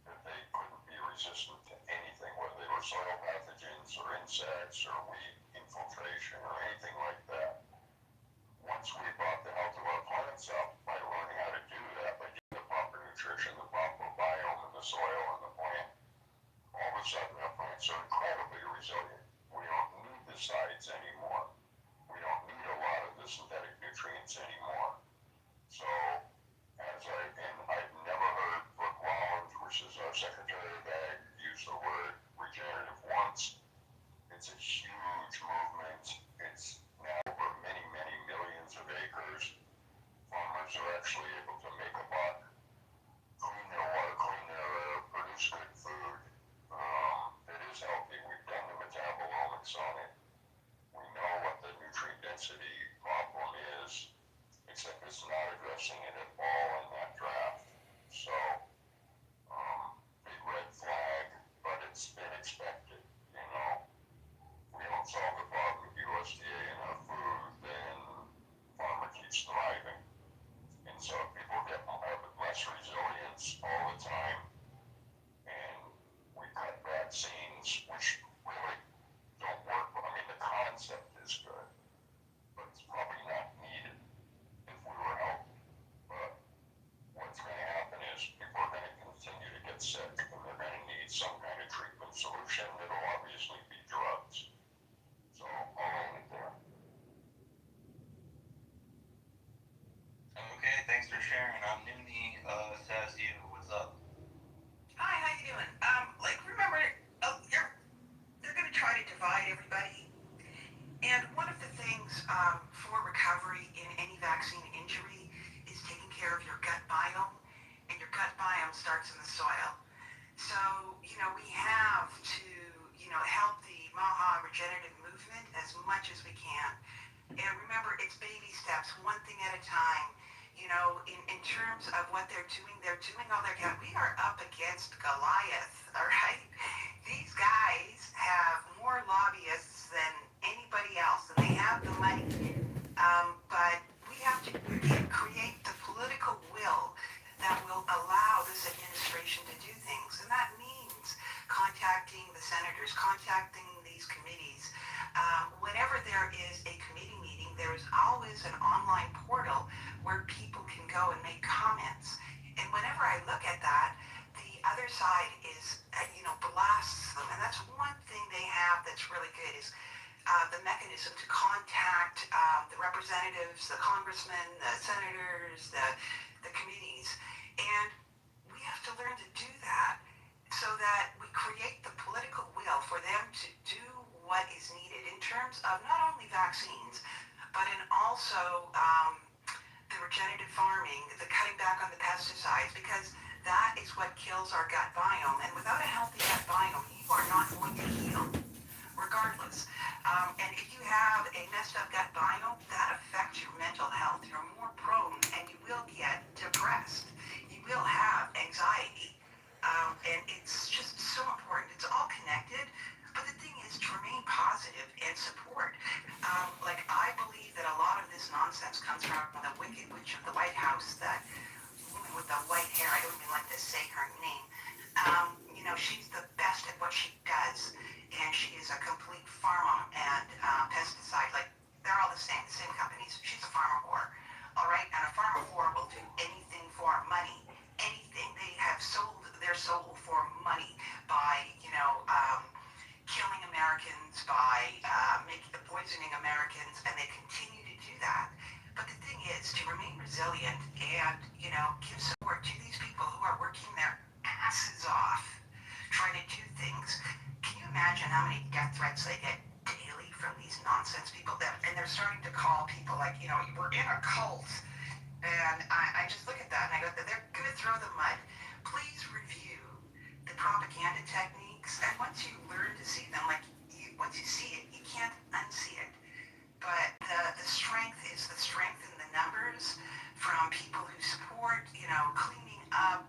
G: that they couldn't be resistant to anything, whether they were soil pathogens or insects or weed infiltration or anything like that. Once we brought the health of our plants up by learning how to do that, by getting the proper nutrition, the proper biome in the soil and the plant, all of a sudden our plants are incredibly resilient. We don't need the sides anymore. We don't need a lot of the synthetic nutrients anymore. So, I've never heard Brooke Rollins, which is our Secretary of Ag, use the word regenerative once. It's a huge movement. It's now over many, many millions of acres. Farmers are actually able to make a buck, clean their water, clean their air, produce good food that is healthy. We've done the metabolomics on it. We know what the nutrient density problem is, except it's not addressing it at all in that draft. So, big red flag, but it's been expected, you know. We don't solve the problem with USDA in our food, then farmer keeps thriving. And so people have less resilience all the time. And we cut vaccines, which really don't work. I mean, the concept is good, but it's probably not needed if we were healthy. But what's going to happen is people are going to continue to get sick, and they're going to need some kind of treatment solution that'll obviously be drugs. So I'll end it there.
D: Okay, thanks for sharing. I'm Nooney, Sasu. What's up?
H: Hi, how you doing? Remember, they're going to try to divide everybody. And one of the things for recovery in any vaccine injury is taking care of your gut biome. And your gut biome starts in the soil. So, we have to, help the Maha regenerative movement as much as we can. And remember, it's baby steps, one thing at a time. In terms of what they're doing all they can. We are up against Goliath, all right? These guys have more lobbyists than anybody else, and they have the money. But we have to create the political will that will allow this administration to do things. And that means contacting the senators, contacting these committees. Whenever there is a committee meeting, there is always an online portal where people can go and make comments. And whenever I look at that, the other side is, blasts them. And that's one thing they have that's really good is the mechanism to contact the representatives, the congressmen, the senators, the committees. And we have to learn to do that so that we create the political will for them to do what is needed in terms of not only vaccines, but in also the regenerative farming, the cutting back on the pesticides, because that is what kills our gut biome. And without a healthy gut biome, you are not going to heal, regardless. And if you have a messed up gut biome, that affects your mental health. You're more prone, and you will get depressed. You will have anxiety. And it's just so important. It's all connected. But the thing is to remain positive and support. Like, I believe that a lot of this nonsense comes from the wicked witch of the White House, that woman with the white hair, I don't even like to say her name. She's the best at what she does, and she is a complete pharma and pesticide. Like, they're all the same companies. She's a pharma whore, all right? And a pharma whore will do anything for money. Anything. They have sold their soul for money by, killing Americans, by poisoning Americans, and they continue to do that. But the thing is to remain resilient and, give support to these people who are working their asses off trying to do things. Can you imagine how many death threats they get daily from these nonsense people? And they're starting to call people like, we're in a cult. And I just look at that and I go, they're going to throw the mud. Please review the propaganda techniques. And once you learn to see them, once you see it, you can't unsee it. But the strength is the strength in the numbers from people who support, cleaning up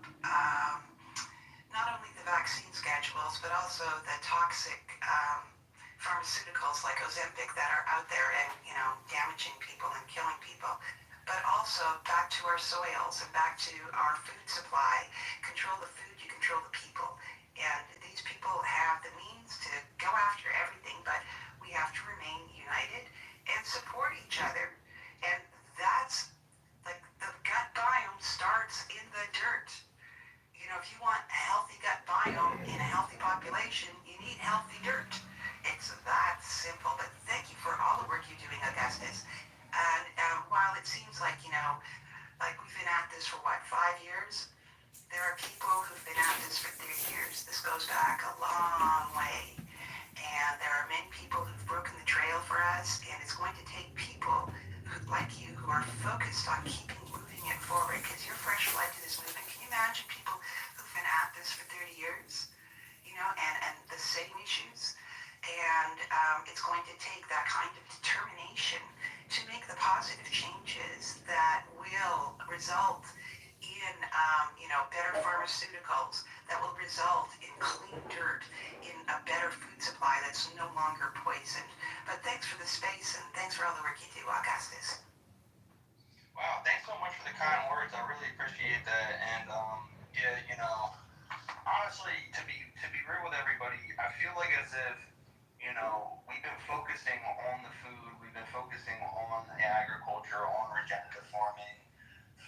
H: not only the vaccine schedules, but also the toxic pharmaceuticals like Ozempic that are out there and, damaging people and killing people. But also back to our soils and back to our food supply. Control the food, you control the people. And these people have the means to go after everything, but we have to remain united and support each other. And that's like the gut biome starts in the dirt. If you want a healthy gut biome in a healthy population, you need healthy dirt. It's that simple. But thank you for all the work you're doing, Augustus. And while it seems like, like we've been at this for 5 years, there are people who've been at this for 30 years. This goes back a long way. And there are many people who've broken the trail for us, and it's going to take people like you who are focused on keeping moving it forward, because you're fresh blood to this movement. Can you imagine people who've been at this for 30 years, and the same issues? And it's going to take that kind of determination to make the positive changes that will result in, better pharmaceuticals, that will result in clean dirt, in a better food supply that's no longer poisoned. But thanks for the space, and thanks for all the work you do, Augustus.
D: Wow, thanks so much for the kind words. I really appreciate that. And honestly, to be real with everybody, I feel like as if we've been focusing on the food, we've been focusing on the agriculture, on regenerative farming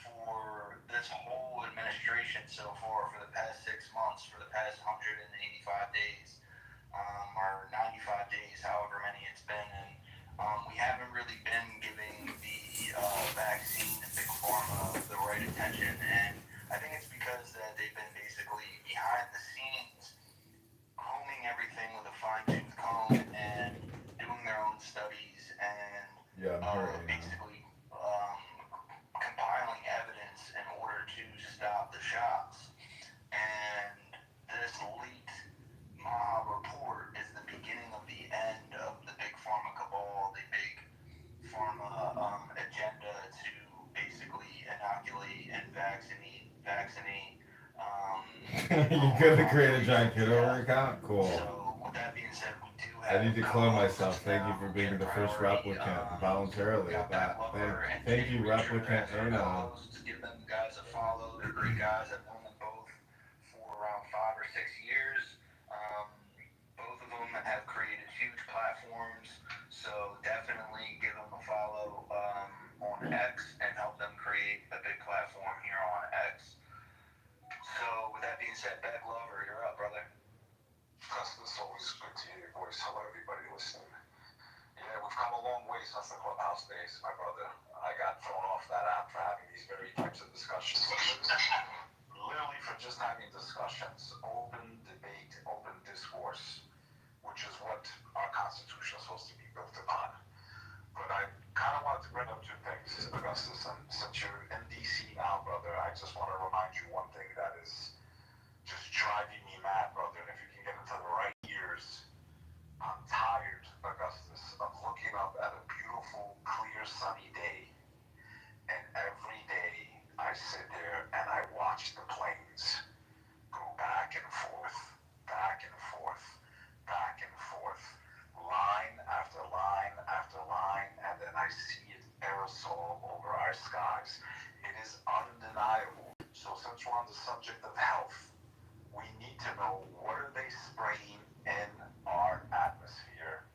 D: for this whole administration so far, for the past 6 months, for the past 185 days, or 95 days, however many it's been. And we haven't really been giving the vaccine and big pharma the right attention. And I think it's because that they've been basically behind the scenes combing everything with a fine-tooth comb and doing their own studies and basically compiling evidence in order to stop the shots. And this leaked mob report is the beginning of the end of the big pharma cabal, the big pharma agenda to basically inoculate and vaccinate.
B: You're gonna create a giant Kitover account? Cool.
D: So with that being said, we do have.
B: I need to clone myself. Thank you for being the first replicant voluntarily at that. Thank you, replicant Anon.
D: Give them guys a follow. They're great guys. I've known them both for around 5 or 6 years. Both of them have created huge platforms. So definitely give them a follow on X and help them create a big platform here on X. So with that being said, Beck Lover, you're up, brother.
G: It's always good to hear your voice. Hello, everybody listening. Yeah, we've come a long way since the Clubhouse days, my brother. I got thrown off that app for having these very types of discussions. Literally for just having discussions. Open the discourse, which is what our Constitution is supposed to be built upon. But I kind of wanted to bring up two things, Augustus, and since you're in DC now, brother, I just want to remind you one thing that is just driving me mad, brother, and if you can get into the right ears, I'm tired, Augustus, of looking up at a beautiful, clear, sunny day, and every day I sit there and I watch the planes go back and forth, back and forth, back and forth, line after line after line, and then I see it aerosol over our skies. It is undeniable. So since we're on the subject of health, we need to know, what are they spraying in our atmosphere?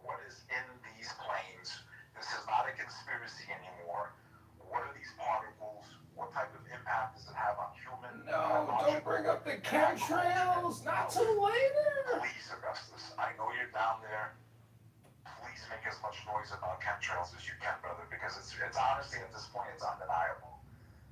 G: What is in these planes? This is not a conspiracy anymore. What are these particles? What type of impact does it have on human?
B: No, don't bring up the chemtrails. Not till later.
G: Please, Augustus, I know you're down there. Please make as much noise about chemtrails as you can, brother, because it's honestly, at this point, it's undeniable.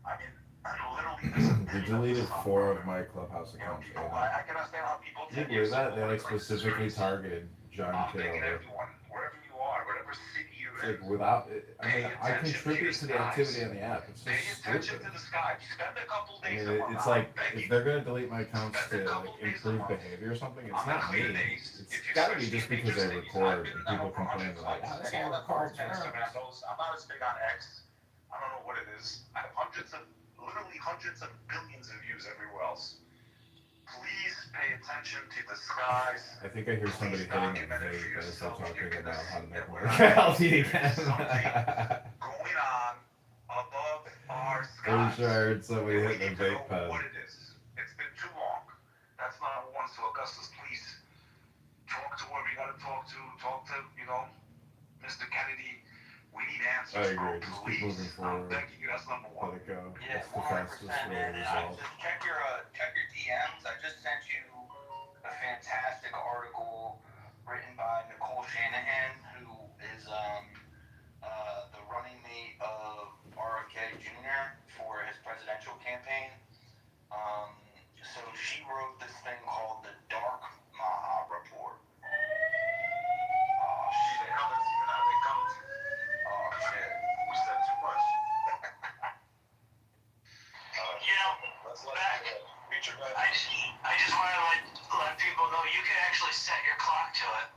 G: I mean, literally,
B: They deleted 4 of my Clubhouse
G: you know,
B: accounts.
G: people, I can understand how people
B: You
G: take
B: believe
G: it so
B: that? They like
G: it's
B: specifically
G: conspiracy.
B: targeted John
G: Thinking
B: Kitover.
G: everyone, wherever you are, whatever city you're
B: Like
G: in,
B: without, I mean,
G: pay
B: I
G: attention
B: contribute
G: to
B: to
G: the
B: the activity
G: skies.
B: on the app. It's so
G: Pay attention
B: stupid.
G: to the sky. Spend a couple
B: I
G: days
B: mean,
G: a month.
B: it's like
G: I'm begging
B: if they're gonna delete my accounts
G: Spend a
B: to
G: couple
B: like
G: days a
B: improve
G: month
B: behavior or something,
G: on
B: it's
G: the
B: not
G: clear
B: me.
G: days.
B: It's
G: If you're
B: gotta be
G: especially
B: just
G: in
B: because
G: major
B: they
G: cities.
B: record
G: I've been
B: and people
G: over 100
B: complain like,
G: flights.
B: oh, this
G: Okay,
B: all
G: I'm not
B: records
G: on Instagram.
B: first.
G: I'm not as big on X. I don't know what it is. I have literally hundreds of billions of views everywhere else. Please pay attention to the skies.
B: I think I hear somebody
G: Please
B: hitting a
G: document it for
B: vape as they're
G: yourself.
B: talking
G: You're gonna
B: about how to
G: see
B: make
G: that
B: more
G: we're not
B: healthy
G: There's
B: again.
G: something going on above our
B: Pretty
G: skies.
B: sure I heard somebody
G: We
B: hitting a
G: need to
B: vape
G: know
B: pen.
G: what it is. It's been too long. That's number one. So Augustus, please talk to whoever you gotta talk to. Talk to, Mr. Kennedy. We need answers.
B: I agree.
G: Bro,
B: Just keep
G: please.
B: moving
G: I'm
B: forward.
G: begging you. That's number
B: Let
G: one.
B: it go.
D: Yeah,
B: That's the fastest
D: 100%,
B: way to
D: man. And I
B: resolve.
D: just check your DMs. I just sent you a fantastic article written by Nicole Shanahan, who is the running mate of RFK Jr. for his presidential campaign. So she wrote this thing called the Dark Maha Report. Oh shit!
G: How does even how they come to?
D: Oh shit!
G: We said too much. Let's let
E: Back.
G: feature back.
E: I just want to let people know you can actually set your clock to it.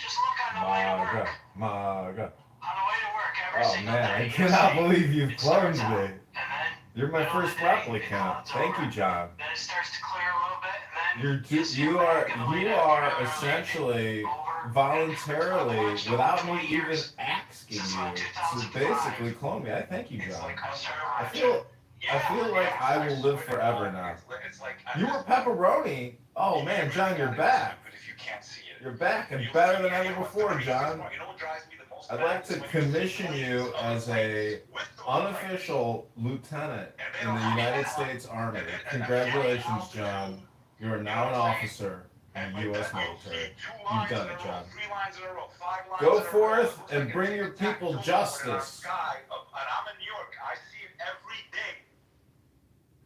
E: Just look on the way to
B: Maga.
E: work.
B: Maga.
E: On the way to work every
B: Oh
E: single
B: man,
E: day.
B: I
E: you
B: cannot
E: see
B: believe you've
E: it starts
B: cloned
E: out,
B: me.
E: And then
B: You're my
E: middle of
B: first
E: the day, it
B: replicant.
E: clouds
B: Thank
E: over.
B: you, John.
E: Then it starts to clear a little bit, and then
B: You're
E: you see
B: you
E: it
B: are
E: back in the late
B: you are
E: afternoon,
B: essentially
E: over.
B: voluntarily,
E: I've watched over
B: without me
E: 20
B: even
E: years,
B: asking
E: since
B: you,
E: like
B: to
E: 2005.
B: basically clone me. I thank you,
G: It's
B: John.
G: like
E: I started
B: I
E: watching.
B: feel
E: Yeah,
B: like
E: yeah.
B: I will live forever now.
G: It's like I
B: You were pepperoni. Oh man, John, you're back.
G: But if you can't see it,
B: You're back and
G: You'll
B: better
G: see
B: than
G: it.
B: ever
G: You know what's the
B: before,
G: craziest
B: John.
G: part? You know what drives me the most
B: I'd
G: mad
B: like
G: is
B: to
G: when you see
B: commission
G: planes
B: you
G: of the
B: as a
G: planes with the
B: unofficial lieutenant in the United States Army. Congratulations, John. You are now an officer in the U.S. military. You've done it, John.
G: 3 lines in a row, 5 lines
B: Go
G: in a row.
B: forth
G: Looks
B: and
G: like a
B: bring your
G: tic-tac-toe
B: people
G: with our
B: justice.
G: sky. And I'm in New York. I see it every day.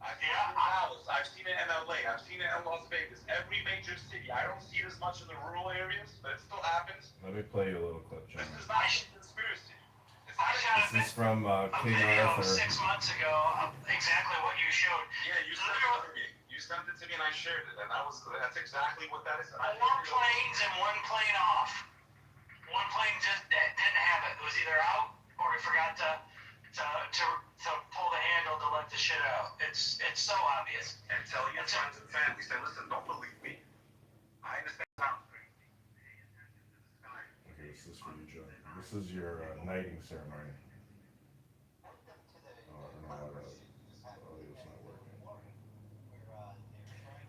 G: I've seen
E: Yeah.
G: it in Dallas. I've seen it in LA. I've seen it in Las Vegas. Every major city. I don't see it as much in the rural areas, but it still happens.
B: Let me play you a little clip, John.
G: This is not a conspiracy. It's
E: I
G: not
E: shot a
B: This is from
E: a
B: King
E: video
B: Arthur.
E: 6 months ago of exactly what you showed.
G: Yeah, you sent it to me. You sent it to me and I shared it, and that's exactly what that is. And I
E: 4 planes and 1 plane off. 1 plane just didn't have it. It was either out or we forgot to pull the handle to let the shit out. It's so obvious.
G: And tell your friends and family, say, listen, don't believe me. I understand.
B: Okay, this is for you, John. This is your knighting ceremony.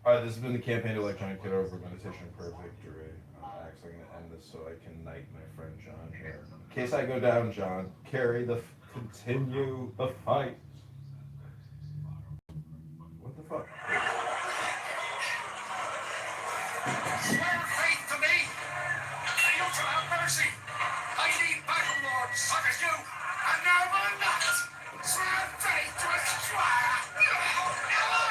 B: Alright, this has been the campaign to elect John Kitover, meditation per victory. Actually, I'm going to end this so I can knight my friend John here. In case I go down, John, continue the fight. What the fuck?
I: Swear faith to me, and you shall have mercy. I need battle lords such as you, and now will not. Swear faith to a squire. Never!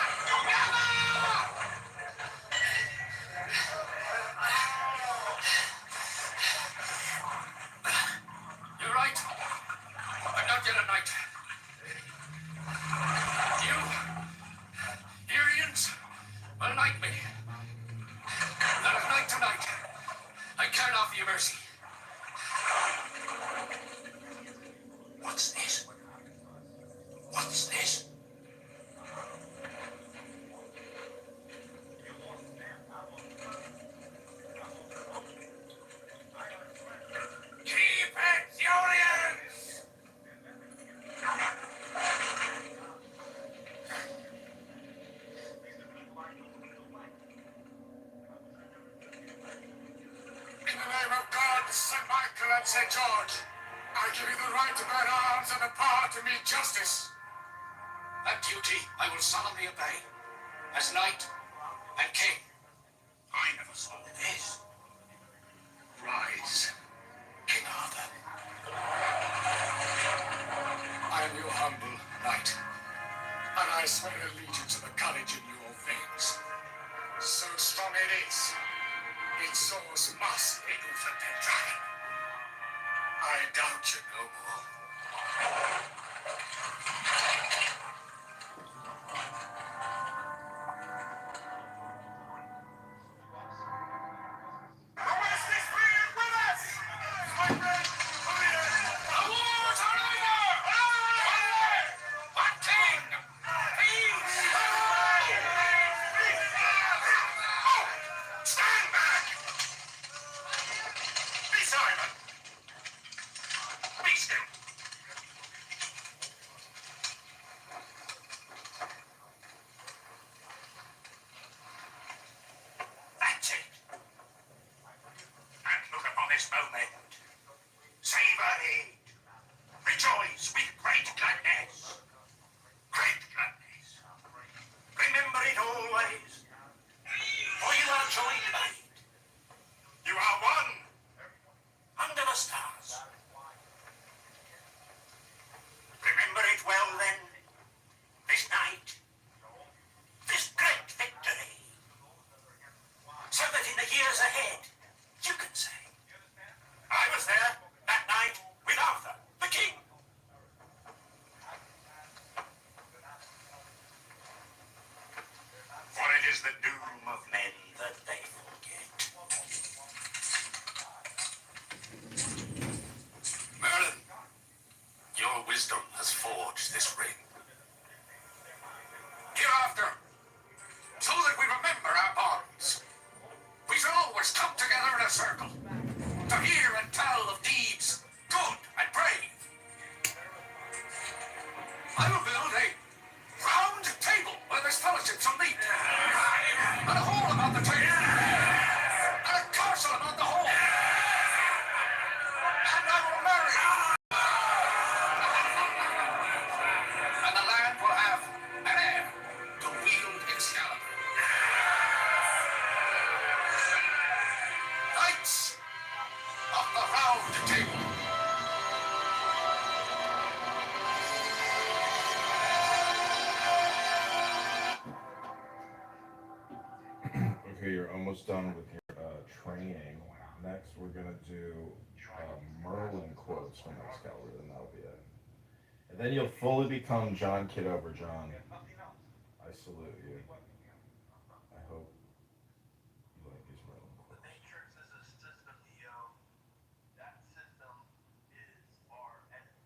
I: What's this? What's this? Keep it, Julians! In the name of God, St. Michael and St. George, I give you the right to bear arms and the power to meet justice. That duty I will solemnly obey, as knight and king. I never saw this. Rise, King Arthur. I am your humble knight, and I swear allegiance to the courage in your veins. So strong it is, its source must be Uther Pendragon. I doubt you no more. The West is freed with us! My friend, the wars are over! One king! Peace! Stand back! Be silent! Be still! That's it! And look upon this moment. Savor it! Rejoice with great gladness! Great gladness! Remember it always! For you are joined by it. You are one under the stars. Remember it well then, this night, this great victory. So that in the years ahead, you can say, I was there that night with Arthur, the king. For it is the doom of men that they forget. Merlin, your wisdom has forged this ring. Hereafter, so that we remember our bonds, we shall always come together in a circle to hear and tell of deeds good and brave. I will build a round table where this fellowship shall meet, and a hall about the table, and a castle about the hall, and I will marry, and the land will have an heir to wield Excalibur. Knights of the round table.
B: Okay, you're almost done with your training. Next, we're gonna do Merlin quotes from Excalibur, and that'll be it. And then you'll fully become John Kitover. John, I salute you. I hope you like these Merlin
J: The
B: quotes.
J: Matrix is a system, Neo. That system is our enemy.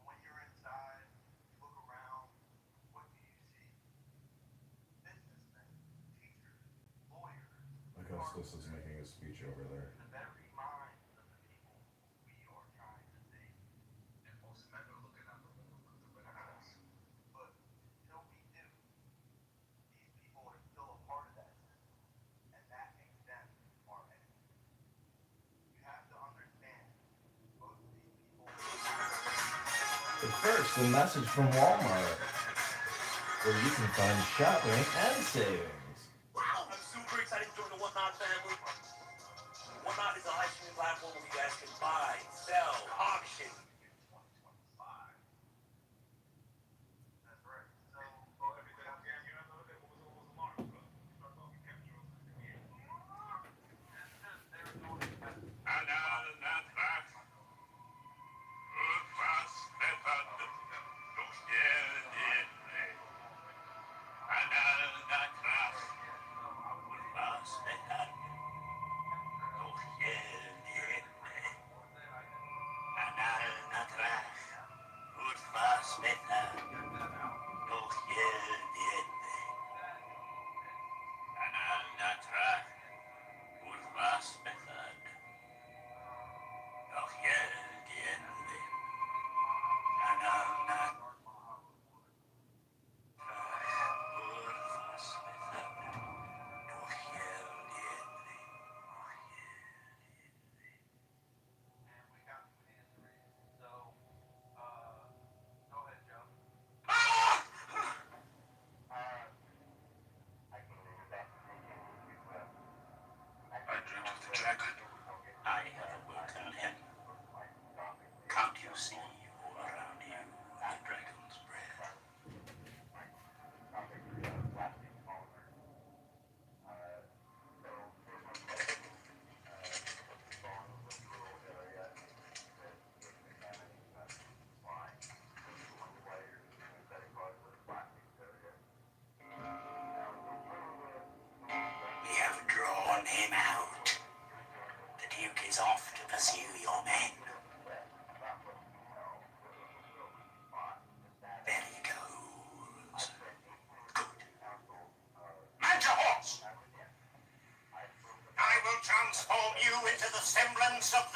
J: When you're inside, you look around, what do you see? Businessmen, teachers, lawyers,
B: Augustus is making a speech over there.
J: the very minds of the people we are trying to save. And most men are looking at the us. But until we do, these people are still a part of that system. And that makes them our enemy. You have to understand, most of these people.
B: But first, a message from Walmart, where you can find shopping and savings.
K: Wow, I'm super excited to join the Whatnot family. Whatnot is a live streaming platform where you guys can buy, sell, auction.
J: That's right. So, everything else, yeah, you know, what was alarm, bro? Start talking chemtrails. They're doing it.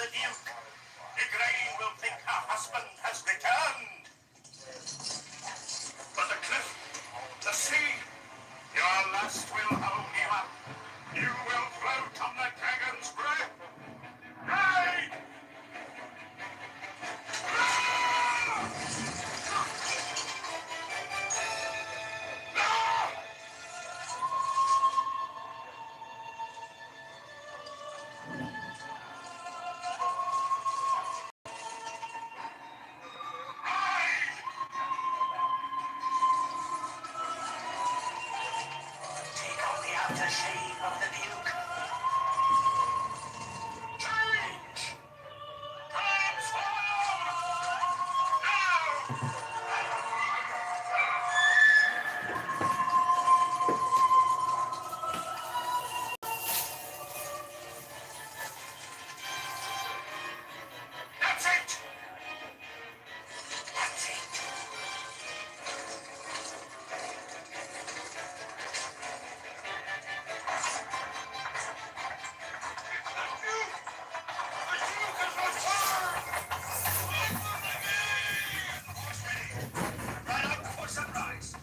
I: the Duke, Igraine will think her husband has returned. But the cliff, the sea, your lust will hold you up. You will float on the dragon's breath. Ride!
K: Take off the outer shade of the Duke.
I: Change! Transform! Now! That's it!
K: That's it.
I: Right up before sunrise.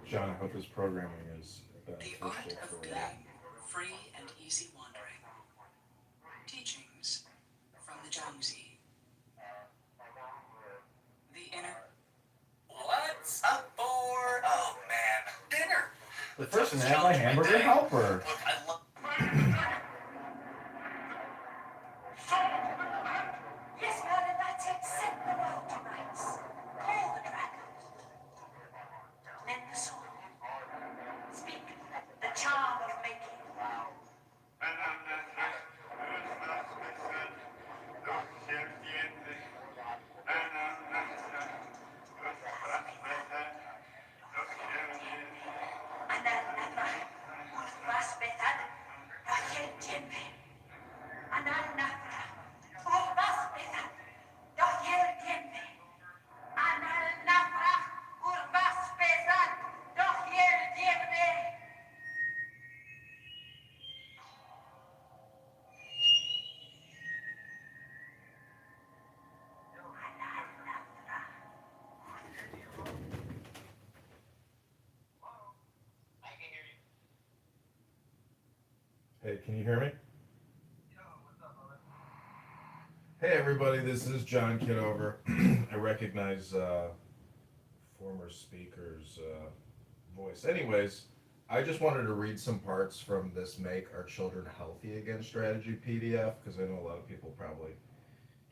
B: John, I hope this programming is
L: The
B: beneficial
L: Art of
B: for you.
L: Being, Free and Easy Wandering. Teachings from the Jiangzi. The Inner.
K: What's up for? Oh man, dinner.
B: The person had my hamburger helper.
K: Look, I love.
M: Yes, Merlin, that's it. Set the world to rights. Call the dragon. Mend the soul. Speak the charm of making. Ananana, Urbasbetan, Doyentempe. Ananafra, Urbasbetan, Doyentempe. Ananafra, Urbasbetan, Doyentempe.
E: I can hear you.
B: Hey, can you hear me? Hey everybody, this is John Kitover. I recognize former speaker's voice. Anyways, I just wanted to read some parts from this Make Our Children Healthy Again strategy PDF, because I know a lot of people probably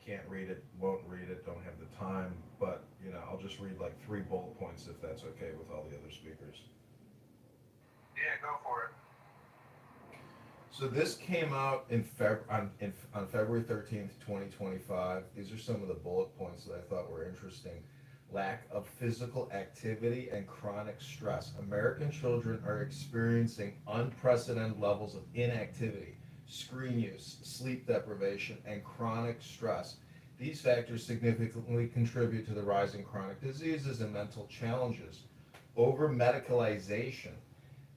B: can't read it, won't read it, don't have the time, but I'll just read like 3 bullet points if that's okay with all the other speakers.
C: Yeah, go for it.
B: So this came out on February 13th, 2025. These are some of the bullet points that I thought were interesting. Lack of physical activity and chronic stress. American children are experiencing unprecedented levels of inactivity, screen use, sleep deprivation, and chronic stress. These factors significantly contribute to the rise in chronic diseases and mental challenges. Over-medicalization.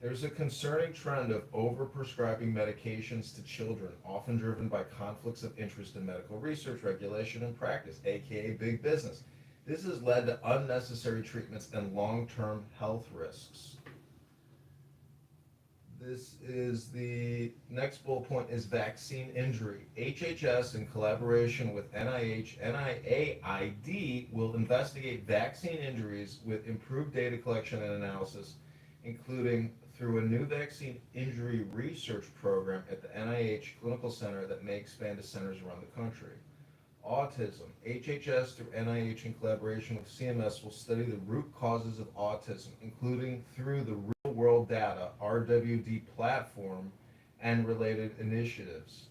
B: There's a concerning trend of over-prescribing medications to children, often driven by conflicts of interest in medical research, regulation, and practice, aka big business. This has led to unnecessary treatments and long-term health risks. This is the next bullet point is vaccine injury. HHS, in collaboration with NIH, NIAID, will investigate vaccine injuries with improved data collection and analysis, including through a new vaccine injury research program at the NIH Clinical Center that may expand to centers around the country. Autism. HHS through NIH in collaboration with CMS will study the root causes of autism, including through the real-world data, RWD platform, and related initiatives.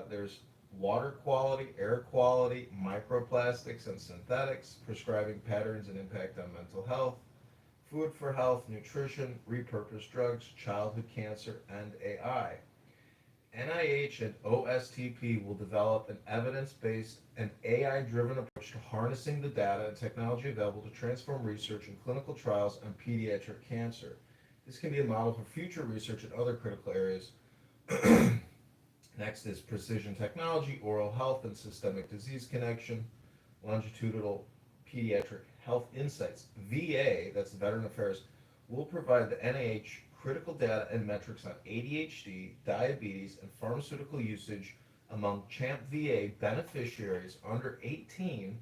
B: There's water quality, air quality, microplastics and synthetics, prescribing patterns and impact on mental health, food for health, nutrition, repurposed drugs, childhood cancer, and AI. NIH and OSTP will develop an evidence-based and AI-driven approach to harnessing the data and technology available to transform research and clinical trials on pediatric cancer. This can be a model for future research in other critical areas. Next is precision technology, oral health and systemic disease connection, longitudinal pediatric health insights. VA, that's Veteran Affairs, will provide the NIH critical data and metrics on ADHD, diabetes, and pharmaceutical usage among CHAMP VA beneficiaries under 18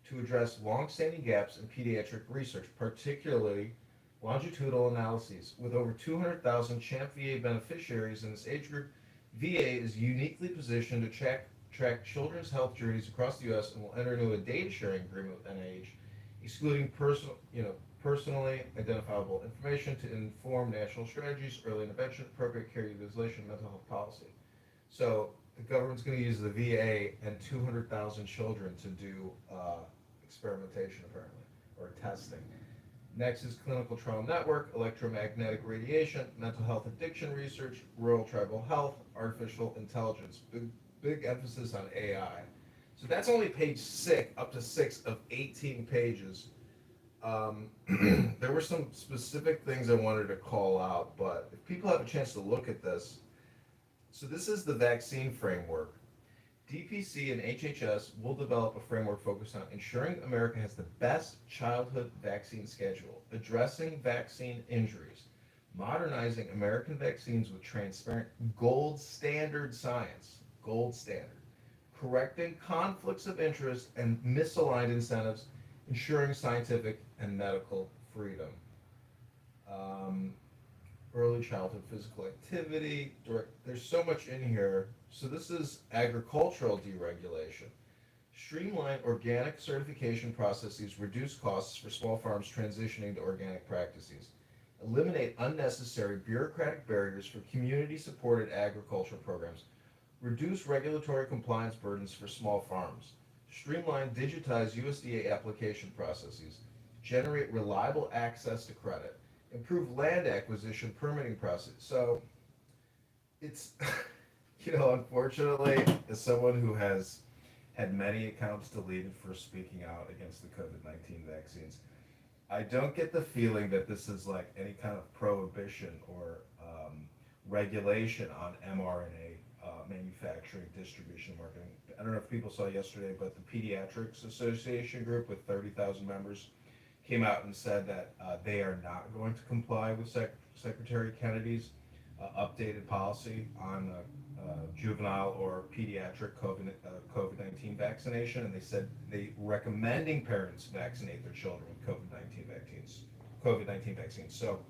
B: to address longstanding gaps in pediatric research, particularly longitudinal analyses. With over 200,000 CHAMP VA beneficiaries in this age group, VA is uniquely positioned to track children's health journeys across the U.S. and will enter into a data sharing agreement with NIH, excluding personally identifiable information to inform national strategies, early intervention, appropriate care utilization, mental health policy. So the government's going to use the VA and 200,000 children to do experimentation, apparently, or testing. Next is clinical trial network, electromagnetic radiation, mental health addiction research, rural tribal health, artificial intelligence. Big emphasis on AI. So that's only page 6, up to 6 of 18 pages. There were some specific things I wanted to call out, but if people have a chance to look at this, so this is the vaccine framework. DPC and HHS will develop a framework focused on ensuring America has the best childhood vaccine schedule, addressing vaccine injuries, modernizing American vaccines with transparent gold standard science, correcting conflicts of interest and misaligned incentives, ensuring scientific and medical freedom. Early childhood physical activity, there's so much in here. So this is agricultural deregulation. Streamline organic certification processes, reduce costs for small farms transitioning to organic practices. Eliminate unnecessary bureaucratic barriers for community-supported agriculture programs. Reduce regulatory compliance burdens for small farms. Streamline digitized USDA application processes. Generate reliable access to credit. Improve land acquisition permitting process. So it's, unfortunately, as someone who has had many accounts deleted for speaking out against the COVID-19 vaccines, I don't get the feeling that this is like any kind of prohibition or regulation on mRNA manufacturing, distribution, marketing. I don't know if people saw yesterday, but the Pediatrics Association group with 30,000 members came out and said that they are not going to comply with Secretary Kennedy's updated policy on juvenile or pediatric COVID-19 vaccination, and they said they recommending parents vaccinate their children with COVID-19 vaccines. So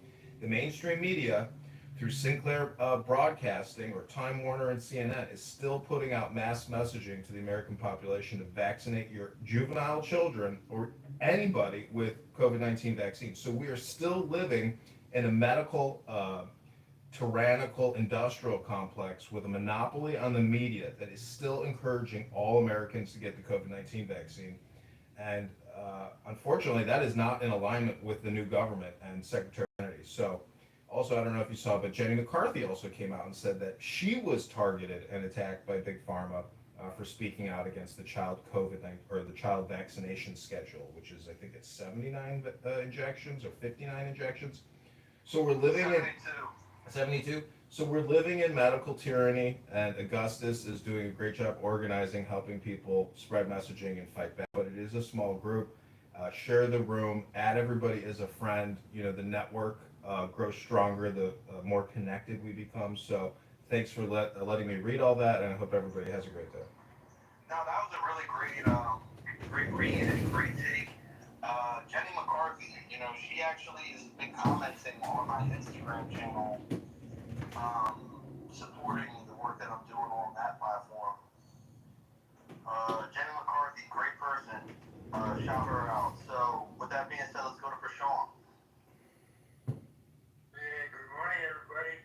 B: the mainstream media, through Sinclair Broadcasting or Time Warner and CNN, is still putting out mass messaging to the American population to vaccinate your juvenile children or anybody with COVID-19 vaccines. So we are still living in a medical, tyrannical industrial complex with a monopoly on the media that is still encouraging all Americans to get the COVID-19 vaccine. And unfortunately, that is not in alignment with the new government and Secretary Kennedy. So also, I don't know if you saw, but Jenny McCarthy also came out and said that she was targeted and attacked by Big Pharma for speaking out against the child COVID-19 or the child vaccination schedule, which is, I think it's 79 injections or 59 injections. So we're living 72. So we're living in medical tyranny, and Augustus is doing a great job organizing, helping people spread messaging and fight back. But it is a small group. Share the room, add everybody as a friend. The network grows stronger, the more connected we become. So thanks for letting me read all that, and I hope everybody has a great day.
J: No, that was a really great read and great take. Jenny McCarthy, she actually has been commenting on my Instagram channel, supporting the work that I'm doing on that platform. Jenny McCarthy, great person. Shout her out. So, with that being said, let's go to Prashant.
N: Hey, good morning, everybody.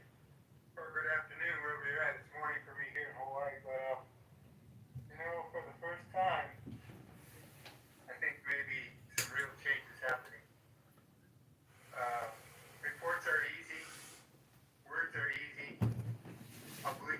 N: Or good afternoon, wherever you're at. It's morning for me here in Hawaii. But, for the first time, I think maybe some real change is happening. Reports are easy. Words are easy. I'll believe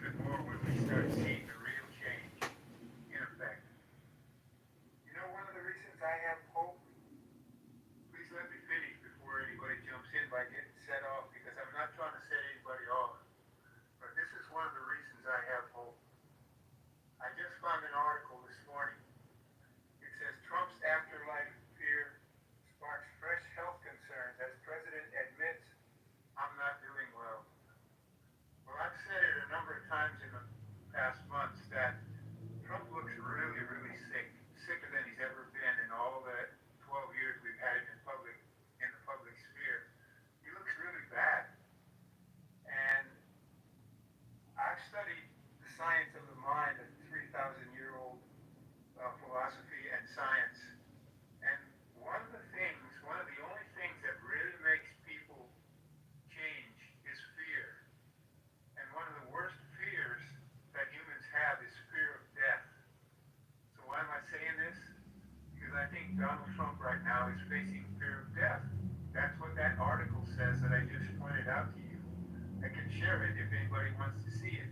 N: share it if anybody wants to see it.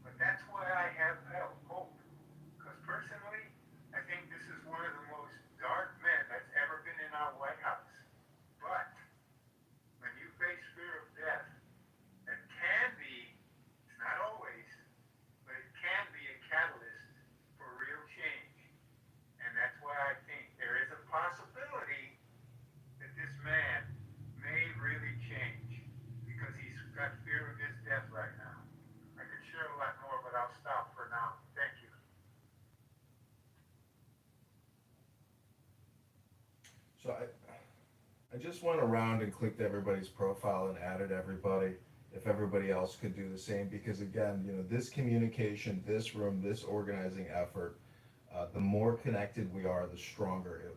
N: But that's why I have hope. Because personally, I think this is one of the most dark men that's ever been in our White House. But when you face fear of death, it can be, it's not always, but it can be a catalyst for real change. And that's why I think there is a possibility that this man may really change because he's got fear of his death right now. I could share a lot more, but I'll stop for now. Thank you.
B: So I just went around and clicked everybody's profile and added everybody. If everybody else could do the same, because again, this communication, this room, this organizing effort, the more connected we are, the stronger,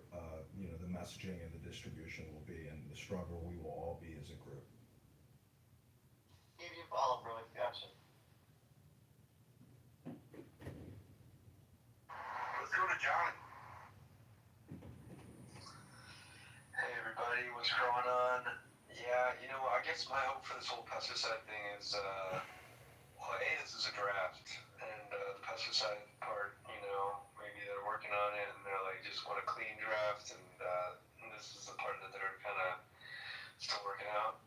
B: the messaging and the distribution will be, and the stronger we will all be as a group.
C: Who do you follow, bro? Gotcha. Let's go to Johnny.
O: Hey everybody, what's going on? Yeah, I guess my hope for this whole pesticide thing is, well, A, this is a draft, and the pesticide part, maybe they're working on it and they're like, just want a clean draft, and this is the part that they're kind of still working out.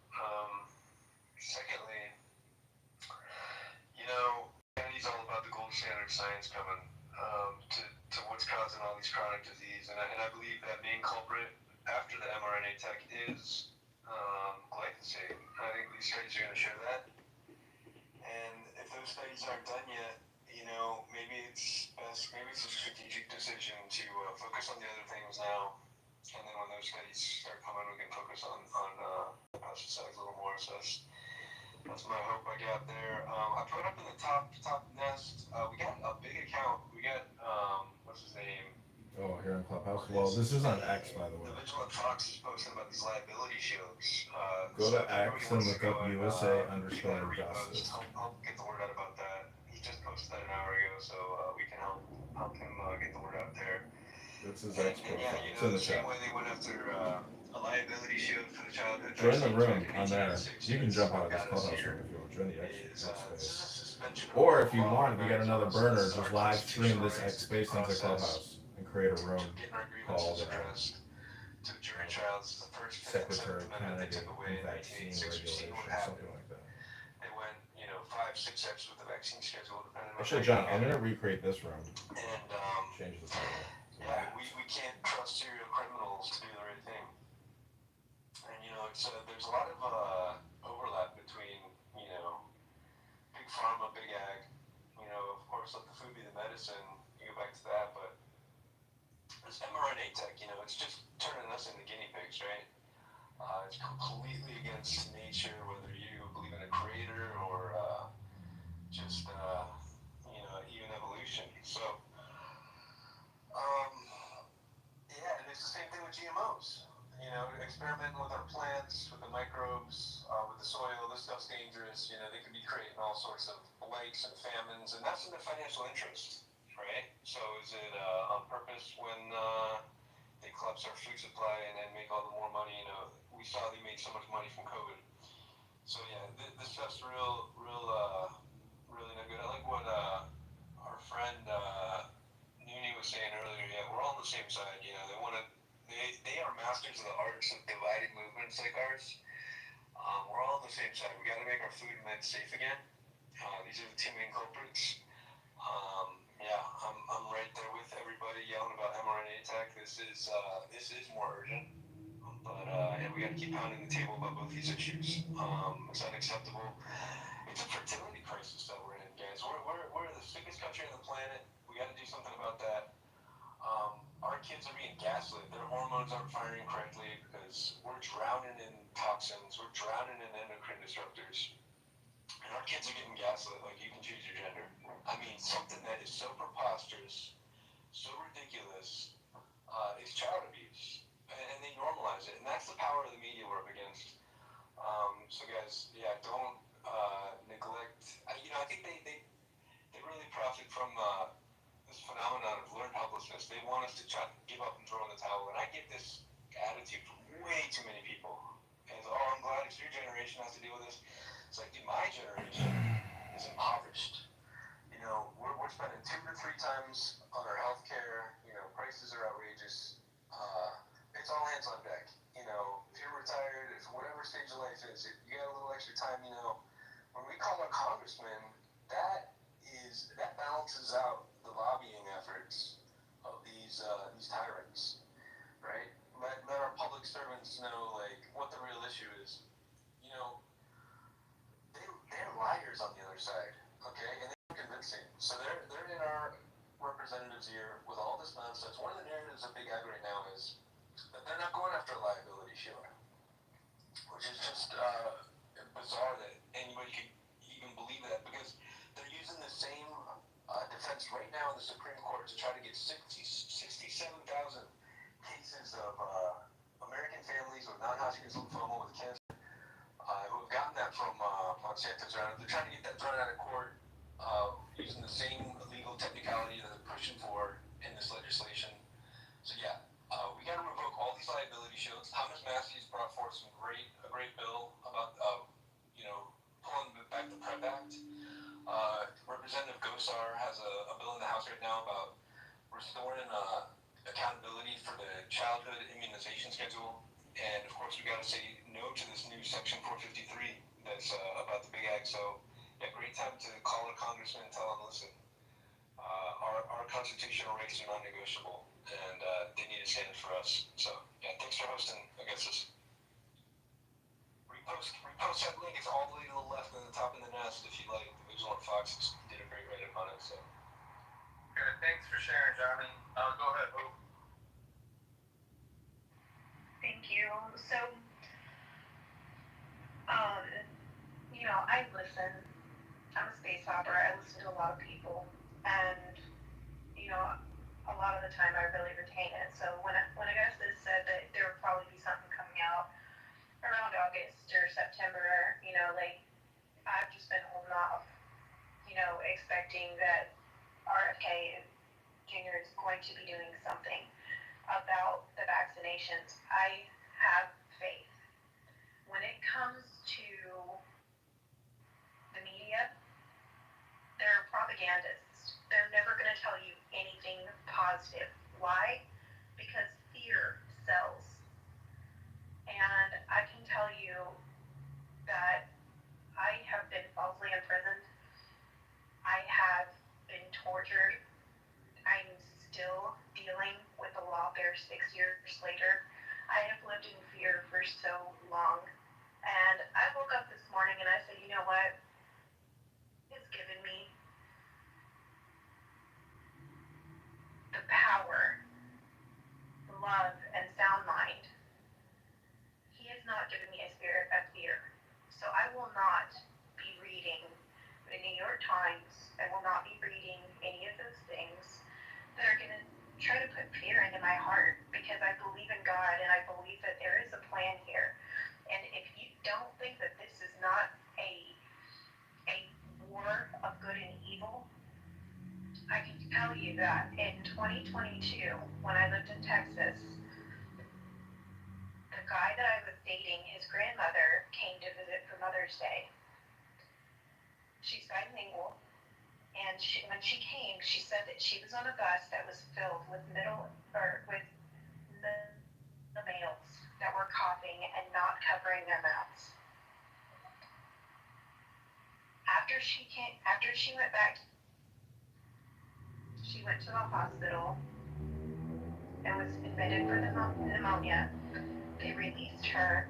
O: Secondly, humanity's all about the gold standard science coming to what's causing all these chronic disease, and I believe that main culprit after the mRNA tech is glyphosate. I think these studies are going to show that. And if those studies aren't done yet, maybe it's a strategic decision to focus on the other things now. And then when those studies start coming, we can focus on pesticides a little more. So that's my hope I got there. I put up in the top nest. We got a big account. We got what's his name?
B: Oh, here in Clubhouse. Well, this is on X, by the way.
O: The Vigilant Fox is posting about these liability shields.
B: Go to X and look up USA_Justice.
O: Help get the word out about that. He just posted that an hour ago, so we can help him get the word out there.
B: This is X profile. It's in the chat.
O: Same way they went after a liability shield for the childhood.
B: Join the room on there. You can jump out of this Clubhouse room if you want. Join the X space. Or if you want, we got another burner. Just live stream this X space into Clubhouse and create a room called Secretary Kennedy and Vaccine Regulation, something like that.
O: They went, 5-6 steps with the vaccine schedule, depending on.
B: Actually, John, I'm gonna recreate this room.
O: And
B: change the title.
O: Yeah, we can't trust serial criminals to do the right thing. And there's a lot of overlap between big pharma, big ag. Of course, let the food be the medicine. You go back to that, but this mRNA tech, it's just turning us into guinea pigs, right? It's completely against nature, whether you believe in a creator or just even evolution. So, yeah, and it's the same thing with GMOs. Experimenting with our plants, with the microbes, with the soil. This stuff's dangerous. They could be creating all sorts of blights and famines, and that's in their financial interest, right? So is it on purpose when they collapse our food supply and make all the more money? We saw they made so much money from COVID. So yeah, this stuff's really not good. I like what our friend Nooney was saying earlier. Yeah, we're all on the same side. They are masters of the arts of divided movements like ours. We're all on the same side. We got to make our food and meds safe again. These are the two main culprits. Yeah, I'm right there with everybody yelling about mRNA tech. This is more urgent, but and we got to keep pounding the table about both these issues. It's unacceptable. It's a fertility crisis that we're in, guys. We're the sickest country on the planet. We got to do something about that. Our kids are being gaslit. Their hormones aren't firing correctly because we're drowning in toxins. We're drowning in endocrine disruptors. And our kids are getting gaslit like you can choose your gender. I mean, something that is so preposterous, so ridiculous, is child abuse. And they normalize it. And that's the power of the media we're up against. So guys, yeah, don't neglect. I think they really profit from this phenomenon of learned helplessness. They want us to try to give up and throw in the towel. And I get this attitude from way too many people. And I'm glad it's your generation has to deal with this. It's like in my generation is impoverished. You know, we're spending 2 to 3 times on our health care. You know, prices are outrageous. It's all hands on deck. You know, if you're retired, if whatever stage of life is, if you got a little extra time, you know, when we call a congressman, that balances out the lobbying efforts of these tyrants, right? Let our public servants know like what the real issue is. You know, they're liars on the other side, okay, and they're convincing. So they're in our representatives' ear with all this nonsense. One of the narratives of Big Ag right now is that they're not going after liability, Sheila, which is just bizarre that anybody could even believe that, because they're using the same defense right now in the Supreme Court to try to get 67,000 cases of American families with non-Hodgkin's lymphoma with cancer who have gotten that from Monsanto's Roundup. They're trying to get that thrown out of court using the same legal technicality that they're pushing for in this legislation. So yeah, we got to revoke all these liability shields. Thomas Massey's brought forth a great bill about pulling back the PrEP Act. Representative Gosar has a bill in the House right now about restoring accountability for the childhood immunization schedule. And of course, we got to say no to this new Section 453 that's about the Big Ag. So, yeah, great time to call a congressman and tell him, listen, our constitutional rights are non-negotiable, and they need to stand for us. So, yeah, thanks for hosting Augustus. Repost that link. It's all the way to the left and the top of the nest if you like. The Vigilant Fox did a great write-up on it. So.
J: Okay, thanks for sharing, Johnny. Go ahead, Hope.
P: Thank you. So, I listen. I'm a space hopper. I listen to a lot of people, and a lot of the time I really retain it. So when Augustus said that there would probably be something coming out around August or September, I've just been holding off, expecting that RFK Jr. is going to be doing something about the vaccinations. I have faith. When it comes to the media, they're propagandists. They're never going to tell you anything positive. Why? Because fear sells. And I can tell you that I have been falsely imprisoned. I have been tortured. I'm still dealing with the lawfare 6 years later. I have lived in fear for so long. And I woke up this morning and I said, you know what? It's given me the power, love, and sound mind. He has not given me a spirit of fear. So I will not be reading the New York Times. I will not be reading any of those things that are going to try to put fear into my heart, because I believe in God and I believe that there is a plan here. And if you don't think that this is not a war of good and evil, I can tell you that in 2022, when I lived in Texas, the guy that I was dating, his grandmother came to visit for Mother's Day. She's bilingual, and when she came, she said that she was on a bus that was filled with middle males that were coughing and not covering their mouths. After she went back, she went to the hospital and was admitted for pneumonia. They released her.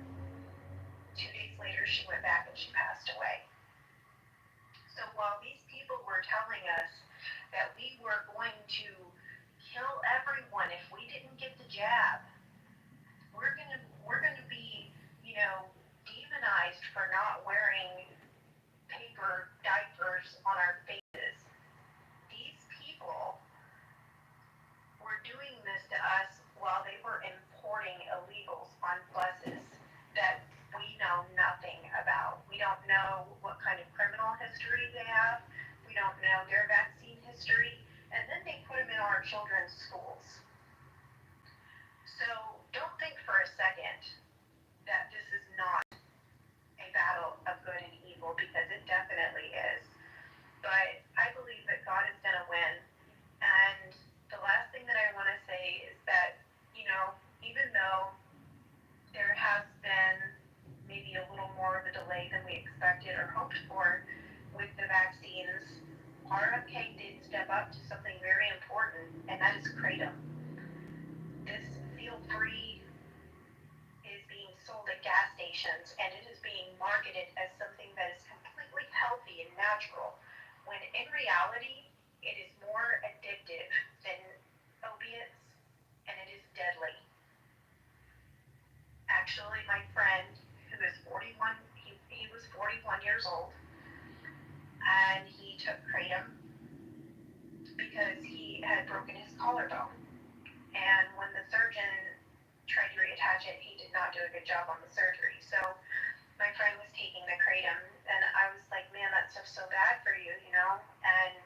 P: 2 days later, she went back and she passed away. So while these people were telling us that we were going to kill everyone if we didn't get the jab, we're gonna be, demonized for not wearing paper diapers on our faces. These people were doing this to us while they were importing illegals on buses that we know nothing about. We don't know what kind of criminal history they have. We don't know their vaccine history. And then they put them in our children's schools. So don't think for a second that this is not a battle of good and evil, or hoped for with the vaccines, RFK did step up to something very important, and that is kratom. This feel free is being sold at gas stations, and it is being marketed as something that is completely healthy and natural, when in reality, it is more addictive than opiates, and it is deadly. Actually, my friend, who is 41, he was 41 years old, and he took kratom because he had broken his collarbone. And when the surgeon tried to reattach it, he did not do a good job on the surgery. So my friend was taking the kratom, and I was like, man, that stuff's so bad for you, you know? And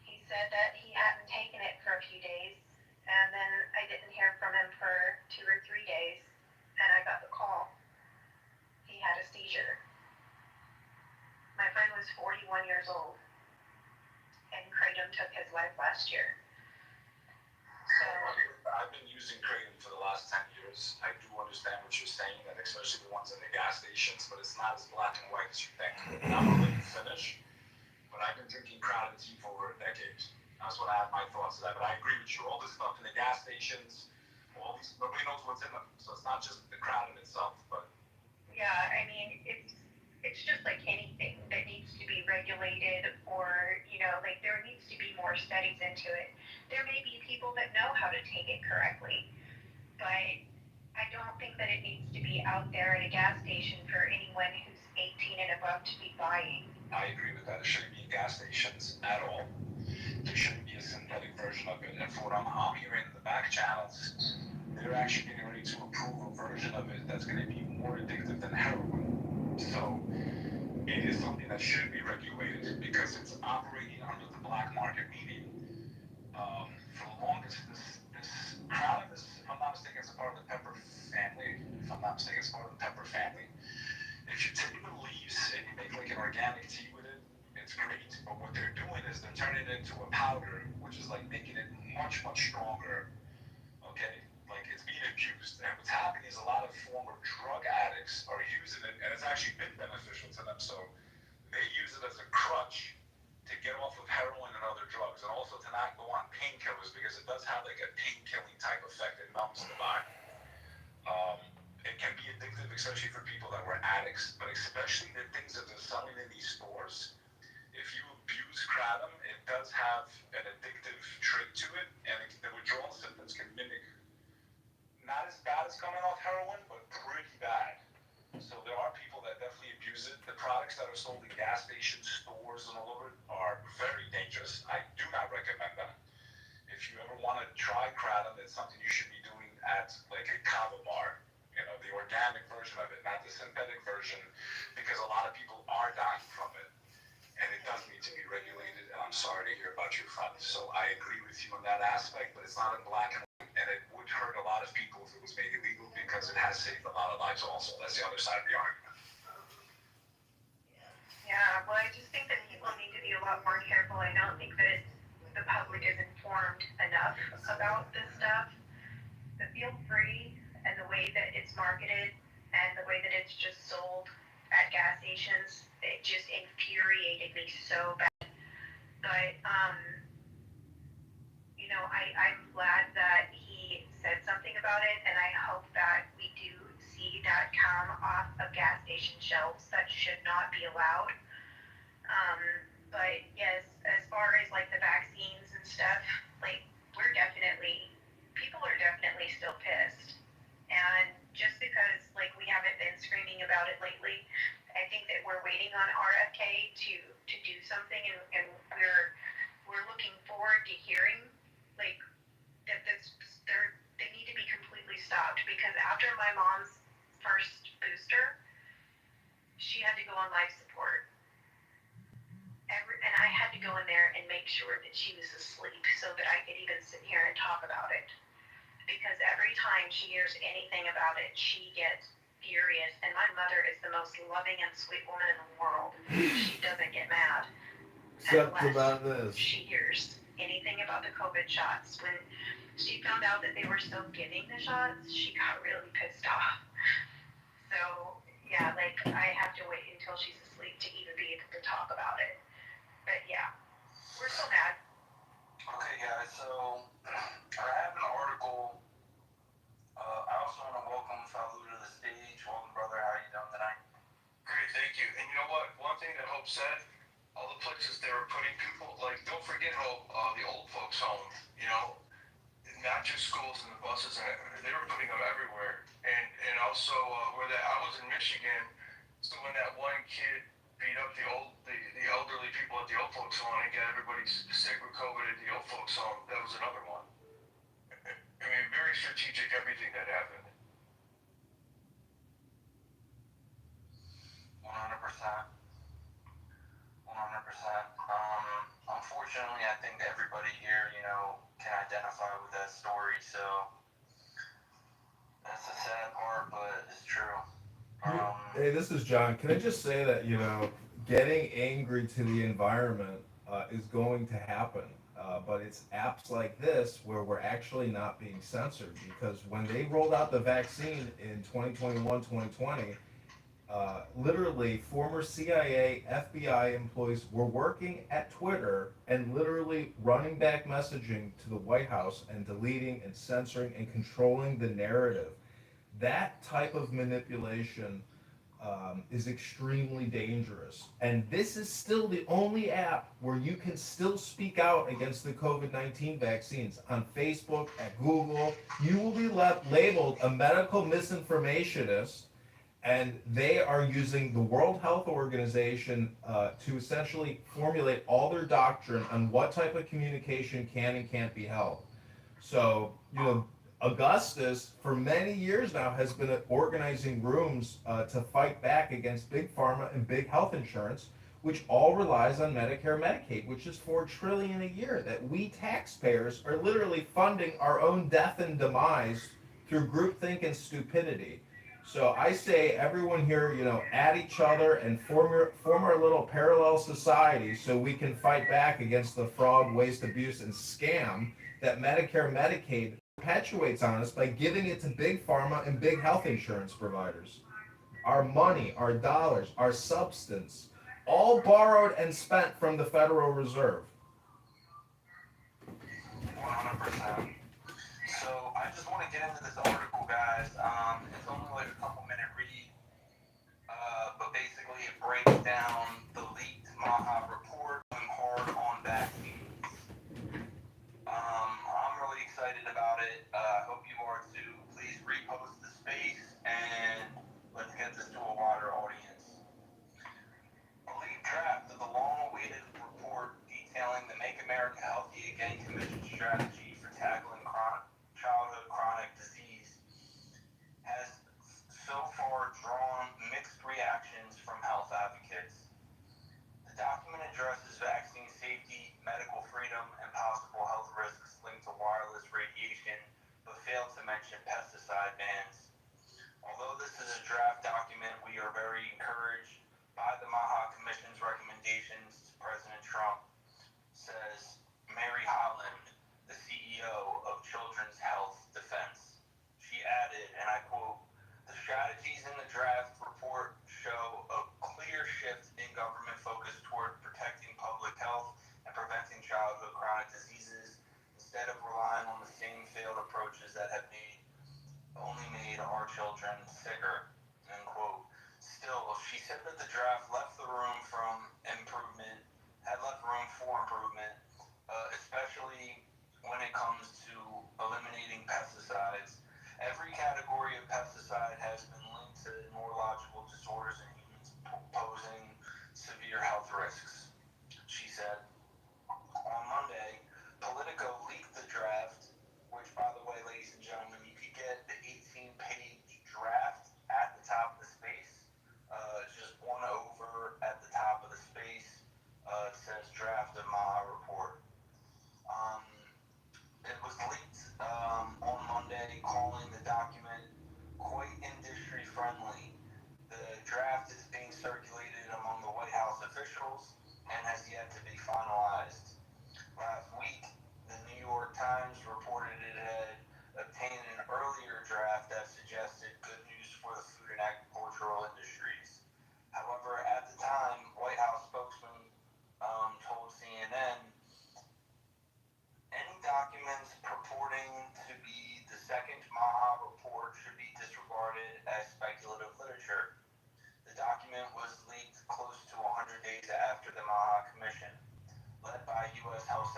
P: he said that he hadn't taken it for a few days, and then I didn't hear from him for 2 or 3 days, and I got the call. He had a seizure. My friend was 41 years old, and kratom took his life last year. So
J: I've been using kratom for the last 10 years. I do understand what you're saying, and especially the ones in the gas stations, but it's not as black and white as you think. I'm gonna let you finish, but I've been drinking kratom tea for over a decade. That's what I have my thoughts of that. But I agree with you. All this stuff in the gas stations, all these, nobody knows what's in them. So it's not just the kratom itself, but
P: yeah, I mean, it's just like anything that needs to be regulated, or, you know, like there needs to be more studies into it. There may be people that know how to take it correctly, but I don't think that it needs to be out there at a gas station for anyone who's 18 and above to be buying.
J: I agree with that. It shouldn't be in gas stations at all. There shouldn't be a synthetic version of it. And for what I'm hearing in the back channels, they're actually getting ready to approve a version of it that's going to be more addictive than heroin. So it is something that should be regulated because it's operating under the black market, meaning for the longest, this kratom is, if I'm not mistaken, it's a part of the pepper family. If I'm not mistaken, it's part of the pepper family. If you take the leaves and you make like an organic tea with it, it's great. But what they're doing is they're turning it into a powder, which is like making it much, much stronger. Okay, like it's being abused. And what's happening is a lot of former drug addicts are using it, and it's actually been beneficial to them. So they use it as a crutch to get off of heroin and other drugs, and also to not go on painkillers because it does have like a pain-killing type effect. It numbs the body. It can be addictive, especially for people that were addicts, but especially the things that they're selling in these stores. If you abuse kratom, it does have an addictive trait to it, and the withdrawal symptoms can mimic, not as bad as coming off heroin, but pretty bad. So there are people that definitely abuse it. The products that are sold in gas stations, stores, and all over are very dangerous. I do not recommend them. If you ever want to try kratom, it's something you should be doing at like a kava bar. You know, the organic version of it, not the synthetic version, because a lot of people are dying from it. And it does need to be regulated, and I'm sorry to hear about your friend. So I agree with you on that aspect, but it's not in black and white, and it would hurt a lot of people if it was made illegal because it has saved a lot of lives also. That's the other side of the argument.
P: Yeah, well, I just think that people need to be a lot more careful. I don't think that the public is informed enough about this stuff. The feel free and the way that it's marketed and the way that it's just sold at gas stations, it just infuriated me so bad. But, you know, I'm glad that he said something about it, and I hope that we do see that come off of gas station shelves. That should not be allowed. But yes, as far as like the vaccines and stuff, like people are definitely still pissed. And just because like we haven't been screaming about it lately, I think that we're waiting on RFK to do something, and we're looking forward to hearing like that they need to be completely stopped, because after my mom's first booster, she had to go on life support. And I had to go in there and make sure that she was asleep so that I could even sit here and talk about it. Because every time she hears anything about it, she gets furious. And my mother is the most loving and sweet woman in the world. She doesn't get mad
B: Except about this.
P: She hears anything about the COVID shots. When she found out that they were still giving the shots, she got really pissed off. So, yeah, like I have to wait until she's asleep to even be able to talk about it. But yeah, we're so mad.
D: Okay, guys, so I have an article. I also want to welcome Falu to the stage. Welcome, brother. How are you doing tonight?
C: Great, thank you. And you know what? One thing that Hope said, all the places they were putting people, like, don't forget how the old folks home, you know, not just schools and the buses, and they were putting them everywhere. And also where that I was in Michigan, so when that one kid beat up the elderly people at the old folks home and got everybody sick with COVID at the old folks home, that was another one. I mean, very strategic everything that happened.
D: 100%. 100%. Unfortunately, I think everybody here, can identify with that story. So that's the sad part, but it's true.
B: Hey, this is John. Can I just say that, getting angry to the environment is going to happen. But it's apps like this where we're actually not being censored, because when they rolled out the vaccine in 2021, 2020, literally former CIA, FBI employees were working at Twitter and literally running back messaging to the White House and deleting and censoring and controlling the narrative. That type of manipulation is extremely dangerous. And this is still the only app where you can still speak out against the COVID-19 vaccines. On Facebook, at Google, you will be labeled a medical misinformationist, and they are using the World Health Organization to essentially formulate all their doctrine on what type of communication can and can't be held. So, Augustus, for many years now, has been organizing rooms to fight back against big pharma and big health insurance, which all relies on Medicare, Medicaid, which is $4 trillion a year that we taxpayers are literally funding our own death and demise through groupthink and stupidity. So I say everyone here, at each other and form our little parallel society so we can fight back against the fraud, waste, abuse, and scam that Medicare, Medicaid perpetuates on us by giving it to big pharma and big health insurance providers. Our money, our dollars, our substance, all borrowed and spent from the Federal Reserve.
D: 100%. So I just want to get into this article, guys. It's only like a couple minute read, but basically it breaks down the leaked MAHA report going hard on vaccines. I'm really excited about it. I hope you are too. Please repost the space and let's get this to a wider audience. A leaked draft of the long-awaited report detailing the Make America Healthy Again Commission strategy for tackling childhood chronic disease has so far drawn mixed reactions from health advocates. The document addresses vaccine safety, medical freedom, and possible health risks linked to wireless radiation, but failed to mention pesticide bans. Although this is a draft document, we are very encouraged by the MAHA Commission's recommendations to President Trump, says Mary Holland, the CEO of Children's Health Defense. She added, and I quote, "The strategies in the draft report show a clear shift in government focus toward protecting public health and preventing childhood chronic diseases, instead of relying on the same failed approaches that have only made our children sicker," end quote. Still, she said that the draft left room for improvement, especially when it comes to eliminating pesticides. Every category of pesticide has been linked to neurological disorders in humans posing severe health risks, she said. On Monday, Politico leaked the draft, which, by the way, ladies and gentlemen, you could get the 18-page draft at the top of the space. Just one over at the top of the space. It says draft of MAHA report. It was leaked on Monday, calling the document quite industry friendly. The draft is being circulated among the White House officials and has yet to be finalized. Last week, the New York Times reported it had obtained an earlier draft that suggested good news for the food and agricultural industry.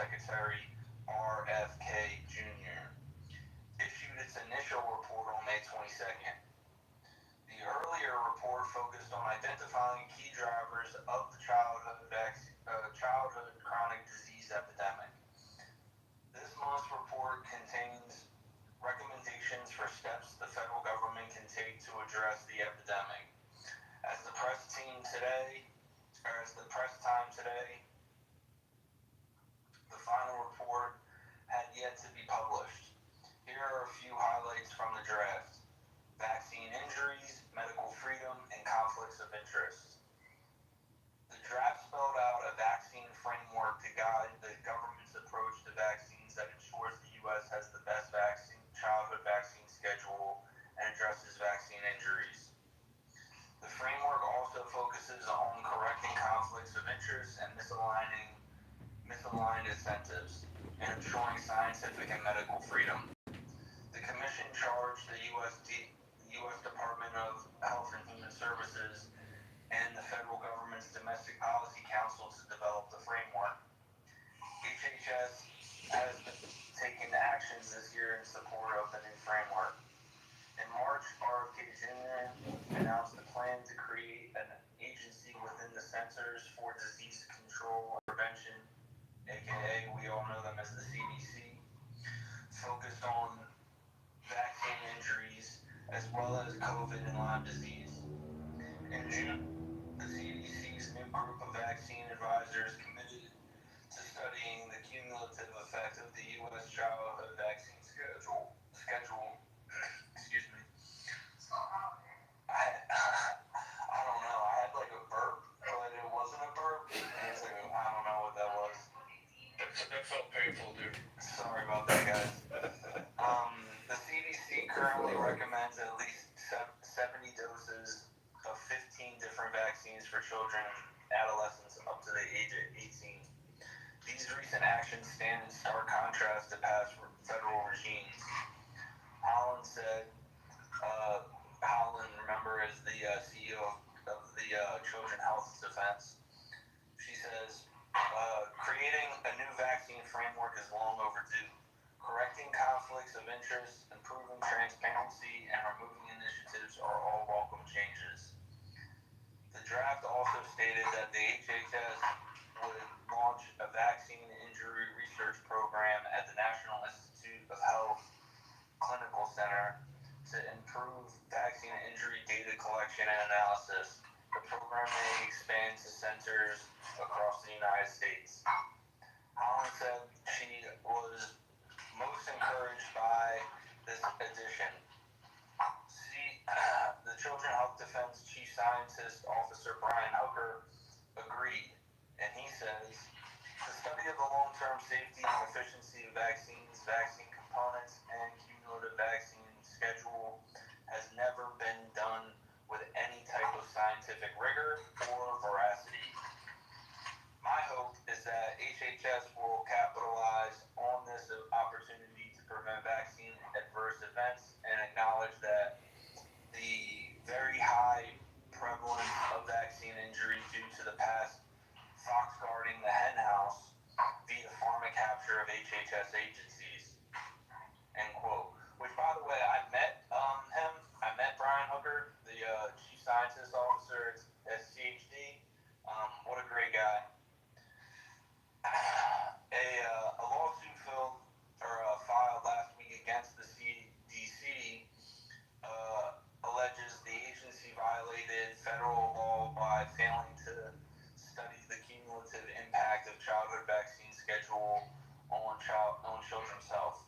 D: Secretary RFK Jr. issued its initial report on May 22nd. The earlier report focused on identifying key drivers of the childhood chronic disease epidemic. This month's report contains recommendations for steps the federal government can take to address the epidemic. As the press time today, the final report had yet to be published. Here are a few highlights from the draft: vaccine injuries, medical freedom, and conflicts of interest. The draft spelled out a vaccine framework to guide the government's approach to vaccines that ensures the U.S. has the best childhood vaccine schedule and addresses vaccine injuries. The framework also focuses on correcting conflicts of interest and misaligned incentives, and ensuring scientific and medical freedom. The Commission charged the U.S. Department of Health and Human Services and the federal government's Domestic Policy Council to develop the framework. HHS has taken actions this year in support of the new framework. In March, RFK Jr. announced a plan to create an agency within the Centers for Disease Control and Prevention, aka we all know them as the CDC, focused on vaccine injuries as well as COVID and Lyme disease. In June, the CDC's new group of vaccine advisors committed to studying the cumulative effect of the U.S. childhood vaccine schedule. Excuse me. I don't know. I had like a burp, but it wasn't a burp. And it's like, I don't know what that was.
C: That felt painful, dude.
D: Sorry about that, guys. The CDC currently recommends at least 70 doses of 15 different vaccines for children and adolescents up to the age of 18. These recent actions stand in stark contrast to past federal regimes. Holland said, remember, is the CEO of the Children Health Defense. She says, creating a new vaccine framework is long overdue. Correcting conflicts of interest, improving transparency, and removing initiatives are all welcome changes. The draft also stated that the HHS would launch a vaccine injury research program at the National Institute of Health Clinical Center to improve vaccine injury data collection and analysis. The program may expand to centers across the United States. Holland said she was most encouraged by this addition. The Children's Health Defense Chief Scientist Officer Brian Hooker agreed, and he says, the study of the long-term safety and efficiency of vaccines, vaccine components, and cumulative vaccine schedule has never been done with any type of scientific rigor or veracity. My hope is that HHS will capitalize on this opportunity to prevent vaccine adverse events and acknowledge that the very high prevalence of vaccine injury due to the past fox guarding the hen house via pharma capture of HHS agencies. End quote. Which, by the way, I met him. I met Brian Hooker, the chief scientist officer at CHD. What a great guy. A lawsuit filed last week against the CDC alleges the agency violated federal law by failing to study the cumulative impact of childhood vaccine schedule on children's health.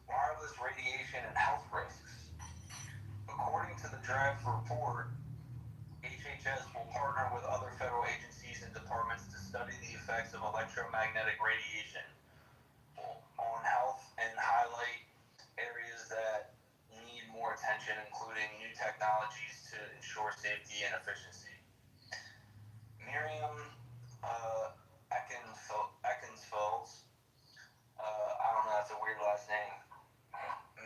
D: Wireless radiation and health risks. According to the draft report, HHS will partner with other federal agencies and departments to study the effects of electromagnetic radiation on health and highlight areas that need more attention, including new technologies to ensure safety and efficiency. Miriam Eckensfelds, I don't know, that's a weird last name.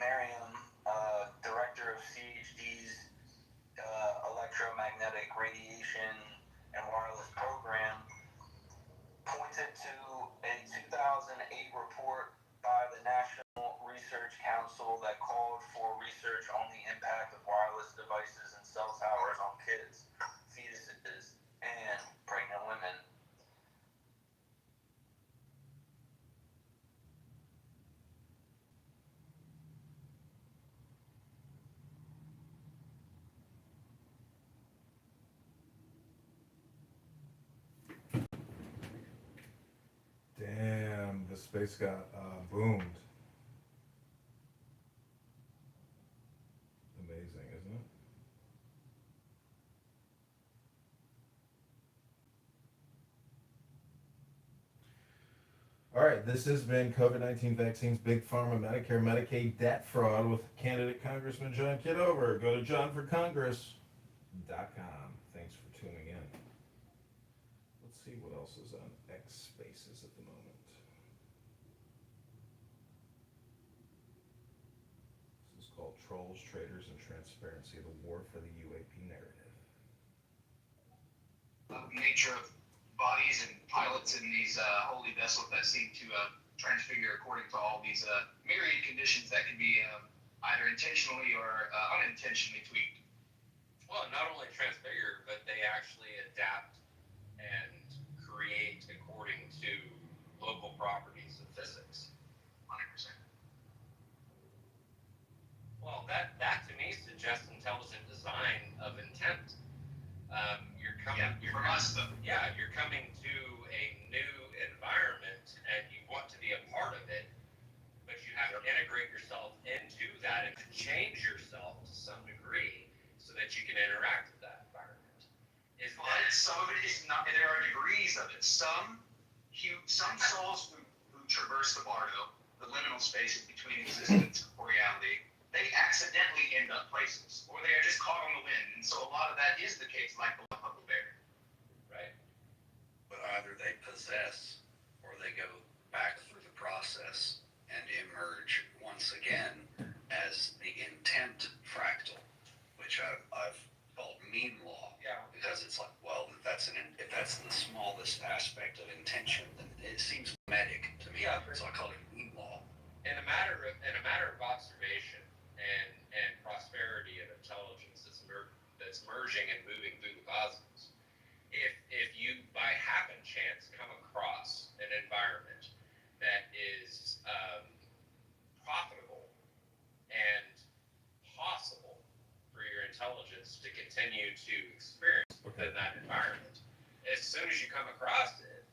D: Miriam, director of CHD's electromagnetic radiation and wireless program, pointed to a
B: space got boomed. Amazing, isn't it? All right, this has been COVID-19 vaccines, Big Pharma, Medicare, Medicaid, debt fraud with candidate Congressman John Kitover. Go to johnforcongress.com. Thanks for tuning in. Let's see what else is on X Spaces at the moment. This is called Trolls, Traitors, and Transparency, the War for the UAP Narrative.
Q: Nature of bodies and pilots in these holy vessels that seem to transfigure according to all these myriad conditions that can be either intentionally or unintentionally tweaked.
A: Well, not only transfigure, but they actually adapt and create according to local properties of physics.
Q: 100%.
A: Well, that to me suggests intelligent design of intent. You're coming. You're coming to a new environment, and you want to be a part of it, but you have to integrate yourself into that and to change yourself to some degree so that you can interact with that environment.
Q: Some of it is not. There are degrees of it. Some souls who traverse the bardo, the liminal spaces between existence and reality, they accidentally end up places, or they are just caught on the wind. And so a lot of that is the case, like the Huckle Bear.
A: Right.
R: But either they possess or they go back through the process and emerge once again as the intent fractal, which I've called meme law.
A: Yeah.
R: Because it's like, well, if that's the smallest aspect of intention, then it seems medic to me.
A: Yeah.
R: So I call it meme law.
A: In a matter of observation and prosperity and intelligence that's merging and moving through the cosmos, if you by happen chance come across an environment that is profitable and possible for your intelligence to continue to experience within that environment, as soon as you come across it,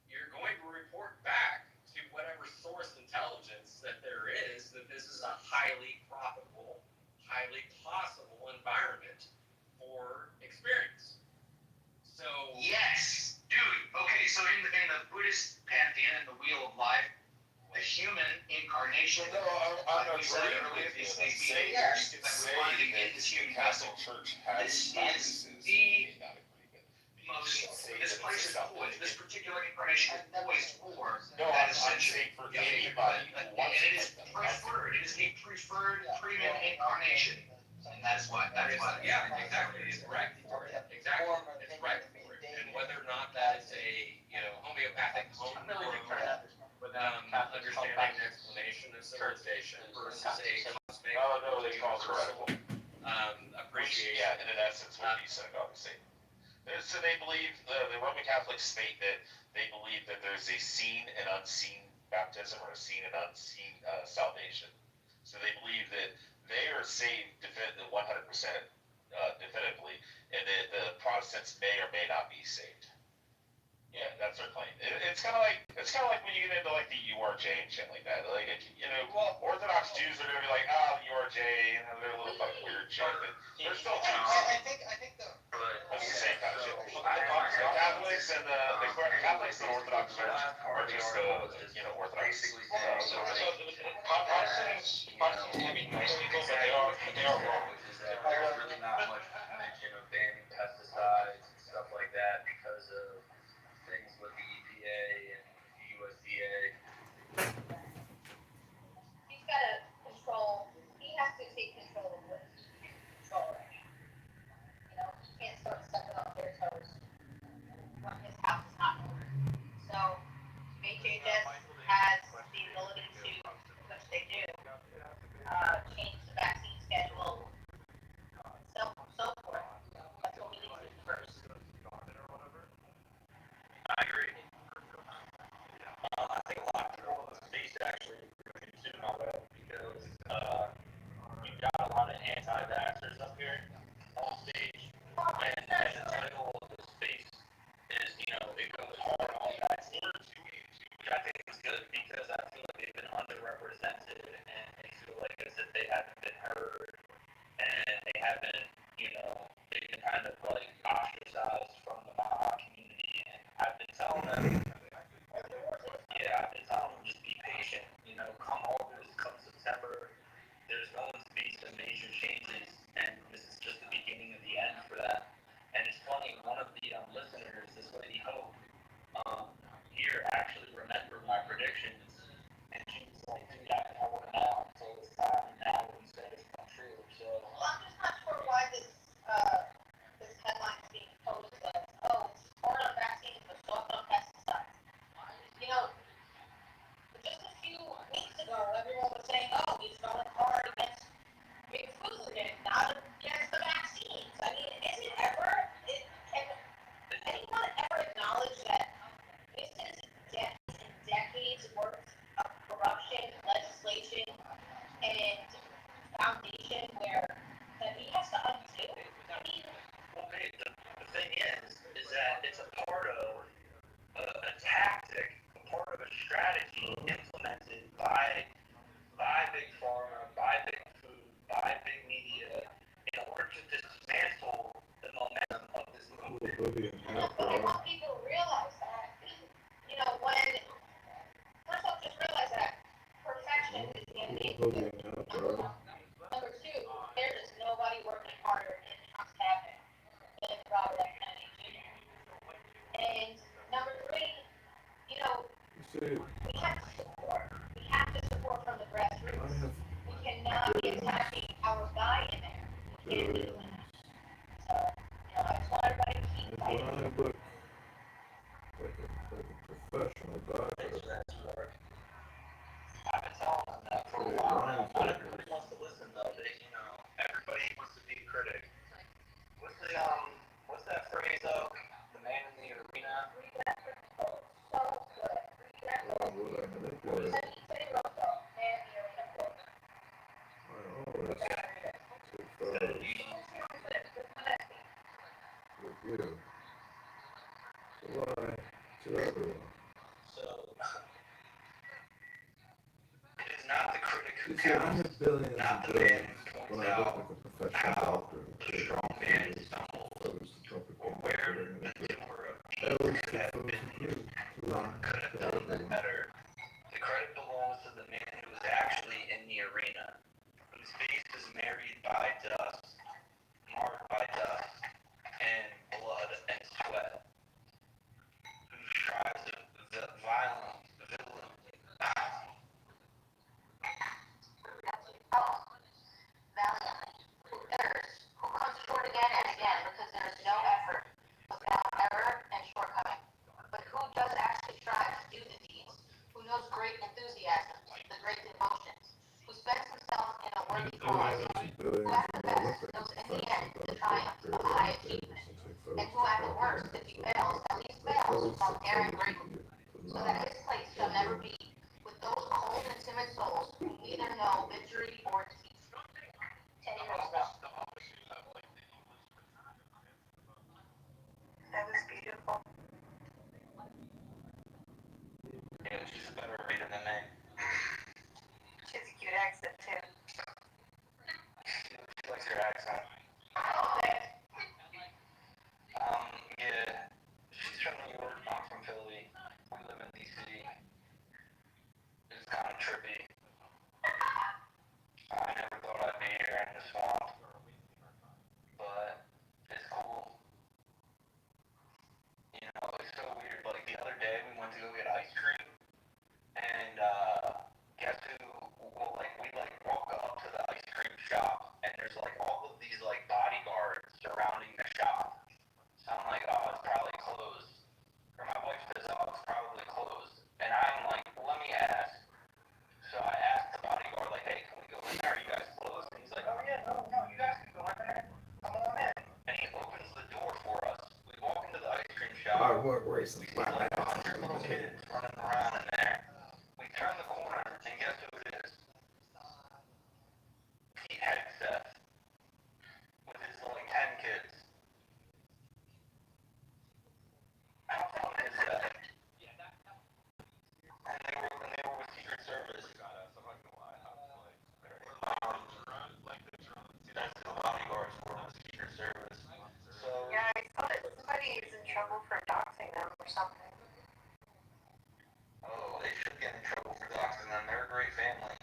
A: you're going to report back to whatever source intelligence that there is that this is a highly profitable, highly possible environment for experience. So
Q: Yes, dude. Okay, so in the Buddhist pantheon, in the Wheel of Life, the human incarnation, like we said earlier, these behaviors that we're finding in this human vessel. This is the most. This place is poised. This particular incarnation is poised for that ascension.
G: For anybody who wants
Q: and it is preferred. It is a preferred premium incarnation, and that's why.
A: yeah, exactly. It's right for it. Exactly. It's right for it. And whether or not that is a homeopathic home or understanding the explanation of civilization versus a cosmic universal appreciation.
G: Yeah, and in essence, what he said, obviously. So they believe, the Roman Catholics state that they believe that there's a seen and unseen baptism or a seen and unseen salvation. So they believe that they are saved 100% definitively, and that the Protestants may or may not be saved. Yeah, that's their claim. It's kind of like when you get into like the URJ and shit like that. Like Orthodox Jews are gonna be like, the URJ, they're a little fucking weird shit, but they're still Jews.
O: I think
G: It's the same kind of shit. The Catholics and the Catholics and Orthodox are just Orthodox. Protestants can be nice people, but they are wrong.
J: There's really not much mention of banning pesticides and stuff like that because of things with the EPA and USDA.
P: He's got to control, he has to take control of what he can control right now. You know, he can't start stepping on their toes when his house is not in order. So, HHS has the ability to, which they do, change the vaccine schedule, so forth. That's what we need to do first.
J: I agree.
P: We have to support. We have to support from the grassroots. We cannot be attacking our guy in there. We can't be doing that. So, I just want everybody to keep fighting.
B: Like a professional doctor.
D: I've been telling them that for a while now. Not everybody wants to listen though. Everybody wants to be a critic. What's that phrase though? The man in the arena. So it is not the critic who counts, not the man who points out how the strong man stumbled, or where the timber could have been better. The credit belongs to the man who was actually in the arena, whose face is marred by dust, and blood and sweat, who strives violently.
P: Who errs, who comes short again and again because there is no effort without error and shortcoming. But who does actually strive to do the deeds, who knows great enthusiasm, the great devotions, who spends himself in a worthy cause, who at the best knows in the end the triumph of high achievement, and who at the worst, if he fails, at least fails without daring greatly, so that his place shall never be with those cold and timid souls who neither know victory or defeat. 10 years ago. That was beautiful.
D: Yeah, she's a better reader than me.
P: She has a cute accent too.
D: She likes your accent. Yeah, she's from New York, I'm from Philly. We live in DC. It's kind of trippy. I never thought I'd be here in the swamp, but it's cool. It's so weird. Like the other day, we went to go get ice cream, and guess who? Well, we walk up to the ice cream shop, and there's all of these bodyguards surrounding the shop. So I'm like, oh, it's probably closed. Or my wife says, oh, it's probably closed. And I'm like, let me ask. So I asked the bodyguard, hey, can we go in there? Are you guys closed? And he's like, oh yeah, no, you guys can go in there. Come on in. And he opens the door for us. We walk into the ice cream shop.
B: I want racing.
D: We see 100 little kids running around in there. We turn the corner, and guess who it is? Pete Hegseth with his 10 kids. How fun is that? And they were with Secret Service. That's the bodyguards for the Secret Service. So
P: Yeah, I saw that somebody is in trouble for doxing them or something.
D: oh, they should get in trouble for doxing them. They're a great family.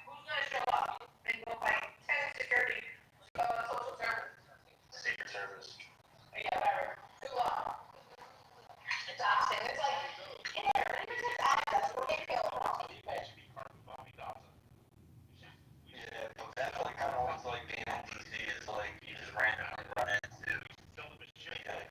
P: Who's gonna show up and go tenant security, social service?
D: Secret Service.
P: Yeah, whatever. Doxing. It's even just access. We're gonna kill them.
D: Yeah, but that's kind of what's being in DC is you just randomly run into Pete Hegseth.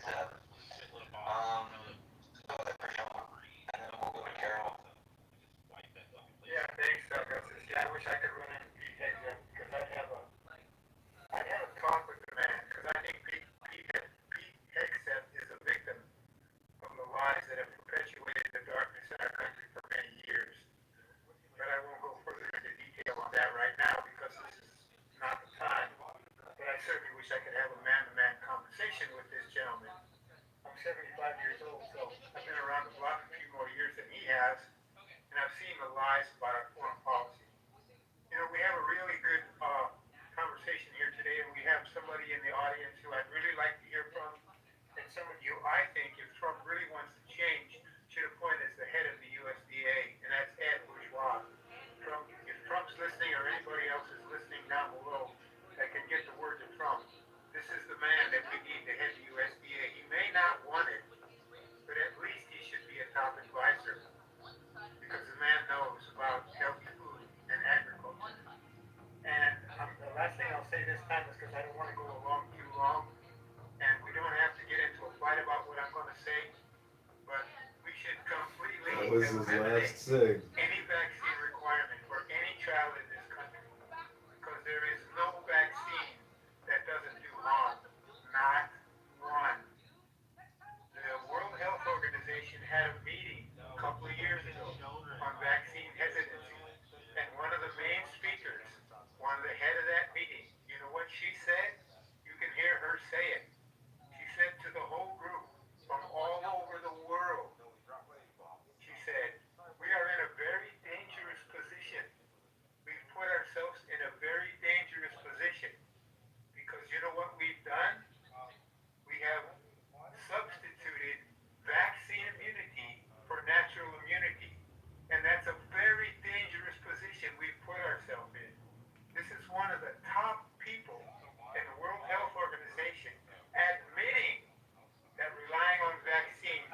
B: was his last cig.
N: any vaccine requirement for any child in this country. Because there is no vaccine that doesn't do harm. Not one. The World Health Organization had a meeting a couple of years ago on vaccine hesitancy. And one of the main speakers, one of the head of that meeting, you know what she said? You can hear her say it. She said to the whole group from all over the world, she said, we are in a very dangerous position. We've put ourselves in a very dangerous position because you know what we've done? We have substituted vaccine immunity for natural immunity. And that's a very dangerous position we've put ourselves in. This is one of the top people in the World Health Organization admitting that relying on vaccines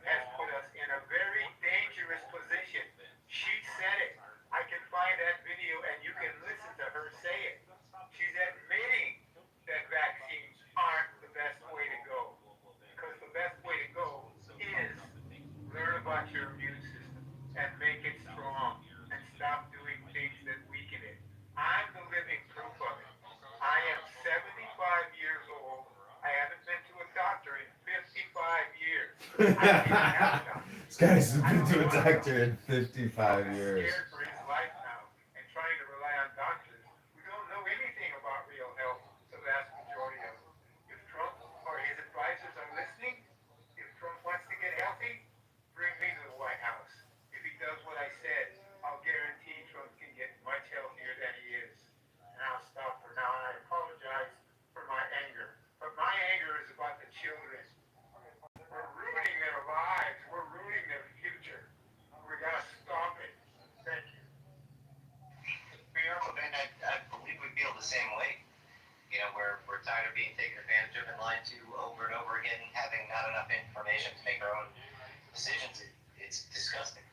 N: has put us in a very dangerous position. She said it. I can find that video and you can listen to her say it. She's admitting that vaccines aren't the best way to go. Because the best way to go is learn about your immune system and make it strong and stop doing things that weaken it. I'm the living proof of it. I am 75 years old. I haven't been to a doctor in 55 years. I don't even have a doctor.
B: This guy's been to a doctor in 55 years.
N: Scared for his life now and trying to rely on doctors who don't know anything about real health, the vast majority of them. If Trump or his advisors are listening, if Trump wants to get healthy, bring me to the White House. If he does what I said, I'll guarantee Trump can get much healthier than he is. And I'll stop for now, and I apologize for my anger. But my anger is about the children. We're ruining their lives. We're ruining their future. We gotta stop it. Thank you.
A: And I believe we feel the same way. You know, we're tired of being taken advantage of and lied to over and over again, having not enough information to make our own decisions. It's disgusting.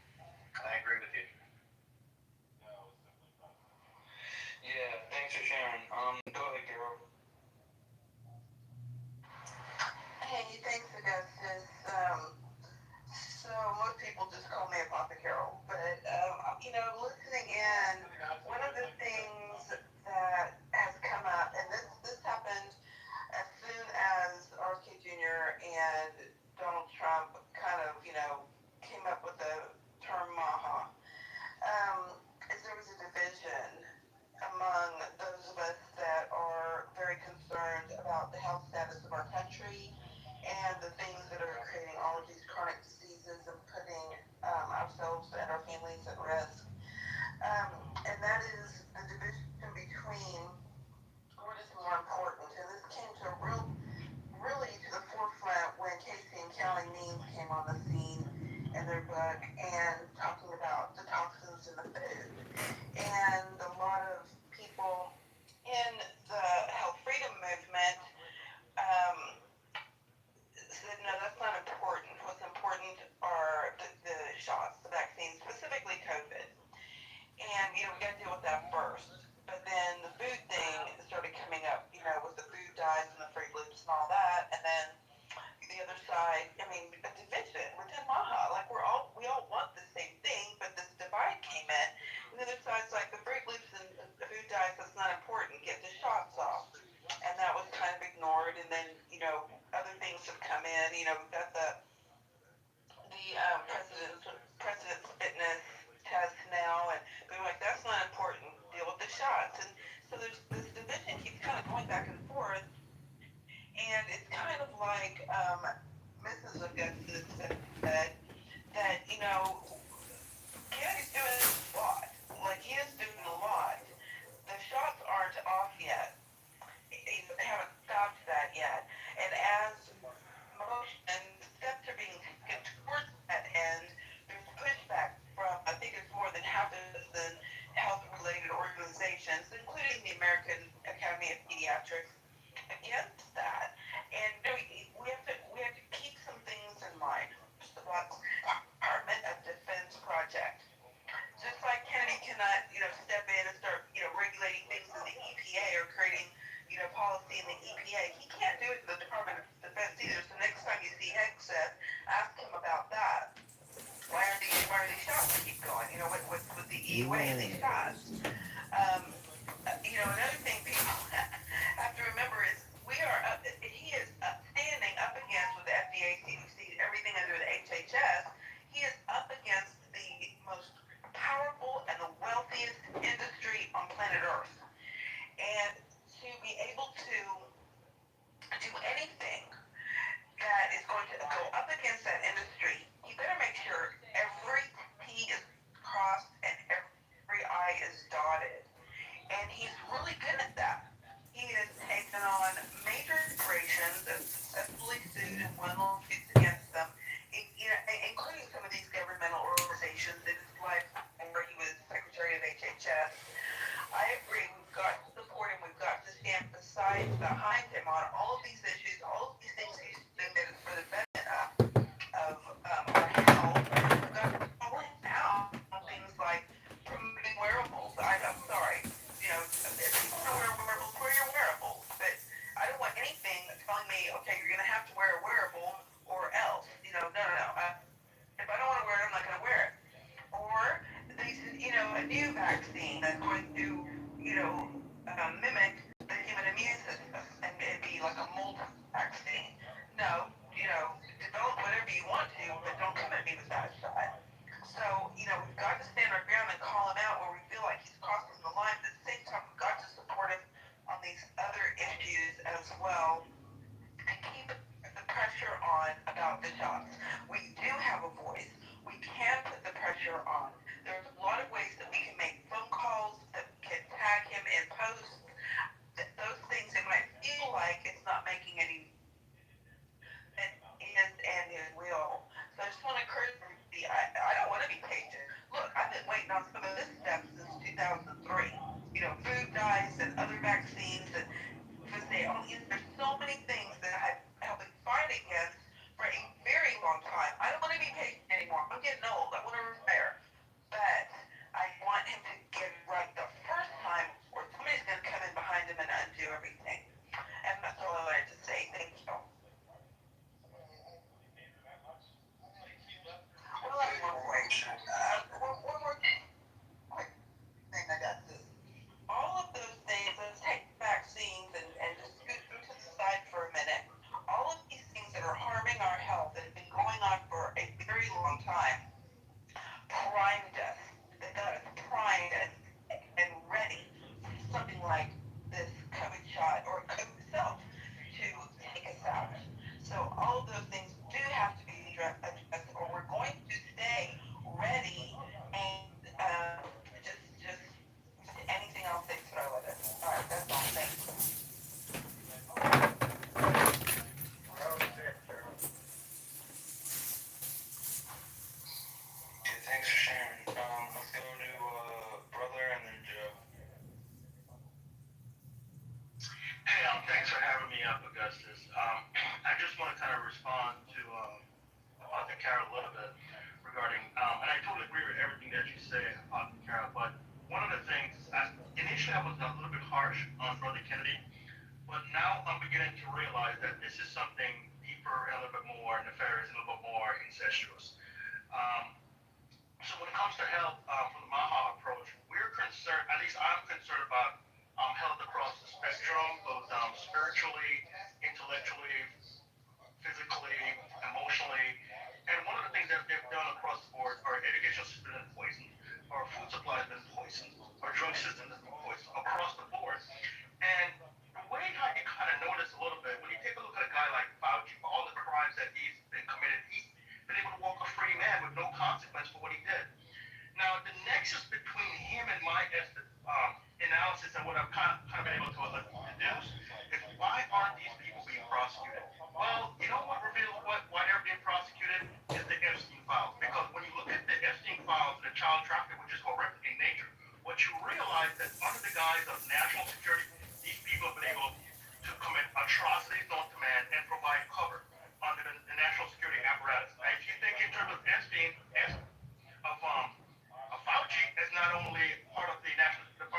A: I agree with you.
D: Yeah, thanks for sharing. Go ahead, Carol.
H: Hey, thanks, Augustus. So most people just call me Apothecary, but listening in, one of the things that has come up, and this happened as soon as RFK Jr. and Donald Trump kind of, came up with the term MAHA, is there was a division among those of us that are very concerned about the health status of our country and the things that are creating all of these chronic diseases and putting ourselves and our families at risk. And that is the division between what is more important. And this came to really to the forefront when Casey and Kelly Means came on the scene in their book and talking about the toxins in the food. And a lot of people in the health freedom movement said, no, that's not important. What's important are the shots, the vaccines, specifically COVID. And, we got to deal with that first. But then the food thing started coming up, with the food dyes and the Fruit Loops and all that. And then the other side, a division within MAHA. Like we all want the same thing, but this divide came in. And the other side's like the Fruit Loops and the food dyes, that's not important. Get the shots off. And that was kind of ignored. And then, other things have come in. We've got the president's fitness test now, and they're like, that's not important. Deal with the shots. And so there's this division keeps kind of going back and forth. And it's kind of like Mrs. Augustus said that, Kennedy's doing a lot. Like, he is doing a lot. The shots aren't off yet. They haven't stopped that yet. And as motion steps are being taken towards that end, there's pushback from, I think it's more than half a dozen health-related organizations, including the American Academy of Pediatrics, against that. And we have to keep some things in mind. First of all, Department of Defense project. Just like Kennedy cannot, step in and start, regulating things in the EPA or creating, policy in the EPA. He can't do it in the Department of Defense either. So next time you see Hegseth, ask him about that. Why be away these shots. Another thing people have to remember is he is standing up against with the FDA, CDC, everything under the HHS. He is up against the most powerful and the wealthiest industry on planet Earth. And to be able to do anything that is going to go up against that industry, you better make sure every T is crossed and every I is dotted. And he's really good at that. He has taken on major corporations and successfully sued and won lawsuits against them, including some of these governmental organizations in his life where he was Secretary of HHS. I agree, we've got to support him, we've got to stand behind him on all of these issues, all of these things he's doing that is for the benefit of our health. We've got to call him out on things like promoting wearables. I'm sorry, if you want to wear wearables, wear your wearables. But I don't want anything telling me, okay, you're going to have to wear a wearable or else. No. If I don't want to wear it, I'm not going to wear it. Or a new vaccine that's going to, mimic the human immune system and be like a multi-vaccine. No, develop whatever you want to, but don't come at me with that shot. So, we've got to stand our ground and call him out where we feel like he's crossing the line, but at the same time, we've got to support him on these other issues as well and keep the pressure on about the shots. We do have a voice. We can put the pressure on. There's a lot of ways that we can make phone calls, that we can tag him in posts. Those things, it might feel like it's not making any sense and it will. So I just want to encourage everybody, I don't want to be patient. Look, I've been waiting on some of this stuff since 2003. Food dyes and other vaccines and there's so many things that I've helped fight against for a very long time. I don't want to be patient anymore. I'm getting old. I want to retire. But I want him to get it right the first time or somebody's going to come in behind him and undo everything. And that's all I wanted to say. Thank you. Well, that's one more thing. One more quick thing I got this. All of those things, let's take vaccines and just scoot them to the side for a minute. All of these things that are harming our health that have been going on for a very long time primed us. They got us primed and ready for something like this COVID shot or COVID itself to take us out. So all of those things do have to be addressed or we're going to stay ready and just anything else they throw at us. All right, that's all. Thanks.
O: Okay, thanks for sharing. Let's go to Brother and then Joe.
J: Hey, thanks for having me up, Augustus. I just want to kind of respond to Carol a little bit regarding, and I totally agree with everything that you say, Carol, but one of the things, initially I was a little bit harsh on Brother Kennedy, but now I'm beginning to realize that this is something deeper and a little bit more nefarious and a little bit more incestuous. So when it comes to health, from the Maha approach, we're concerned, at least I'm concerned about health across the spectrum, both spiritually, intellectually, physically, emotionally. And one of the things that they've done across the board, our education system has been poisoned, our food supply has been poisoned, our drug system has been poisoned across the board. And the way how you kind of notice a little bit, when you take a look at a guy like Fauci, for all the crimes that he's been committed, he's been able to walk a free man with no consequence for what he did. Now, the nexus between him and my analysis and what I've kind of been able to deduce is why aren't these people being prosecuted? Well, you know what reveals why they're being prosecuted is the Epstein files. Because when you look at the Epstein files and the child trafficking, which is horrific in nature, what you realize that under the guise of national security, these people have been able to commit atrocities known to man and provide cover under the national security apparatus. Now, if you think in terms of Epstein, Fauci is not only part of the National Institute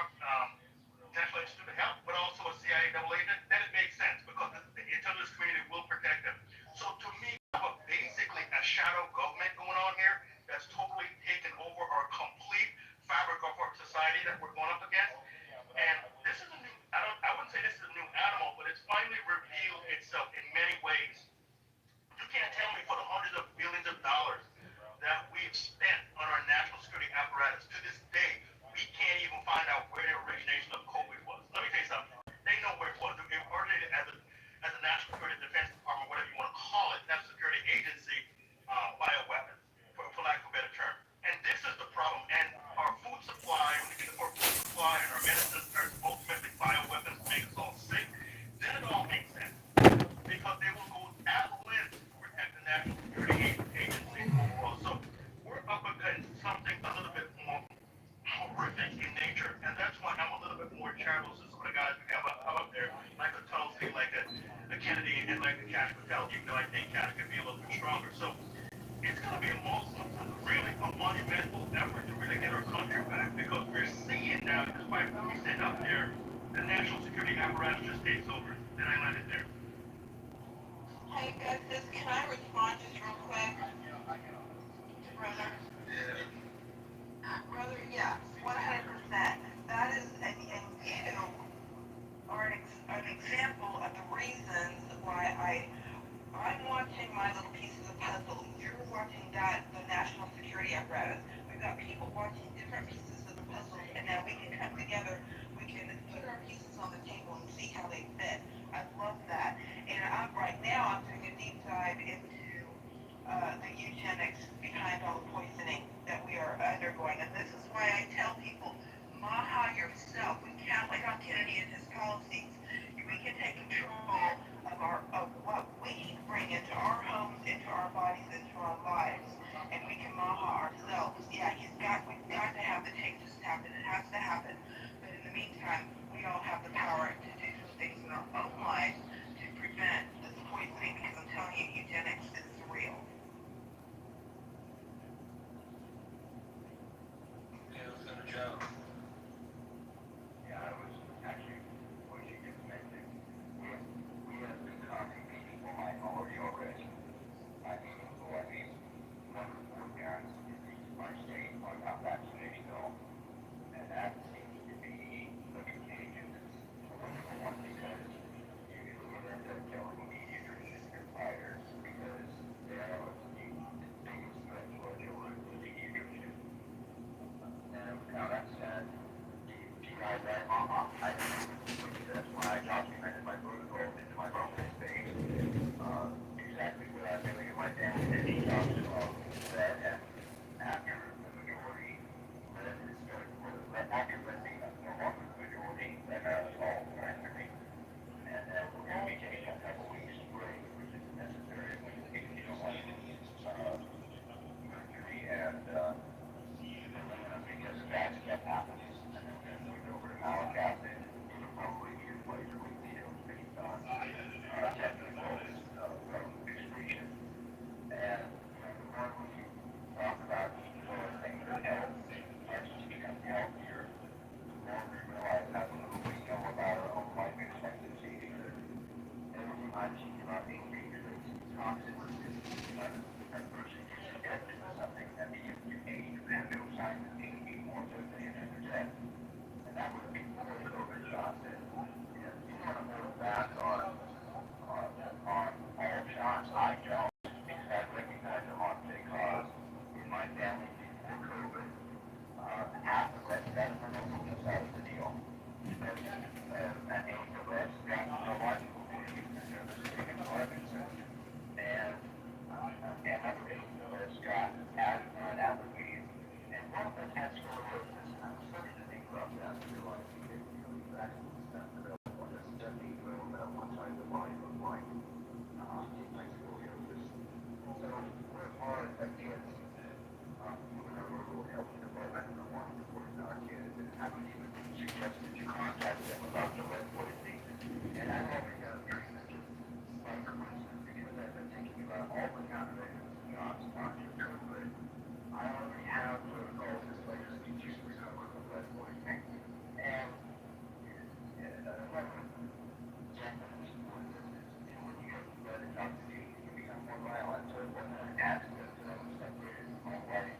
J: of Health, but also a CIA double agent, then it makes sense because the intelligence community will protect them. So to me, we have basically a shadow government going on here that's totally taken over our complete fabric of
K: like the Cash Patel, even though I think Cash could be a little bit stronger. So it's going to be a monumental effort to really get our country back, because we're seeing now, despite what we said up there, the national security apparatus just takes over. And I landed there.
H: Hey, Gustis, can I respond just real quick? Brother? Brother, yeah, 100%. That is an example of the reasons why I'm watching my little piece of the puzzle. You're watching the national security apparatus. We've got people watching different pieces of the puzzle, and now we can come together. We can put our pieces on the table and see how they fit. I love that. And right now I'm doing a deep dive into the eugenics behind all the poisoning that we are undergoing. And this is why I tell people, Maha yourself. We can't wait on Kennedy and his policies. We can take control of what we bring into our homes, into our bodies, into our lives, and we can Maha ourselves. Yeah, we've got to have the changes happen. It has to happen. But in the meantime, we all have the power to do some things in our own lives to prevent this poisoning, because I'm telling you, eugenics is real.
G: Joe. Yeah, I was actually watching this message. We have been causing people minority already. I mean, one of the parents in my state are not vaccinated at all. And that seems to be the contagion. Number one, because you will end up killing pediatricians and fighters, because they are the biggest threat to our children, the pediatricians. Now that said, do you guys have I that's why I documented my protocol into my own state. Exactly what I'm doing in my family. And he talks about that, and after the majority, after letting no longer the majority, that has all after me. And then we're going to be taking a couple weeks break, which is necessary, which is, you know, like, mercury and, because bad stuff happens, and then we're going to move over to malic acid, probably years later, we feel based on technical excretion. And the more we talk about each of those things that help us to become healthier, the more we realize how little we know about our own life expectancy, because everything I've seen about aging is toxic. A person gets addicted to something that means you age, and no signs of aging more quickly than your death. And that was before COVID shots. And you want to hold back on all shots. I don't, because I recognize them on because in my family before COVID, half of that medical just out of the deal. And age of us got neurological issues, and the same Parkinson's, and other age of us got asthma and allergies, and one of them had scoliosis. And I'm starting to think about that, and realize we didn't really vaccine stuff available. There's 70 year-old at one side of the body looked like scoliosis. So we're hard at kids. Even our local health department, the one reporting our kids, and I would even suggest that you contact them about the lead poisoning. And I've already got a treatment by coincidence, because I've been thinking about all the countermeasures, not just COVID. I already have protocols in place to just recover from lead poisoning. And when you get lead intoxication, you become more violent. So it wasn't an accident that I was separated from my wife.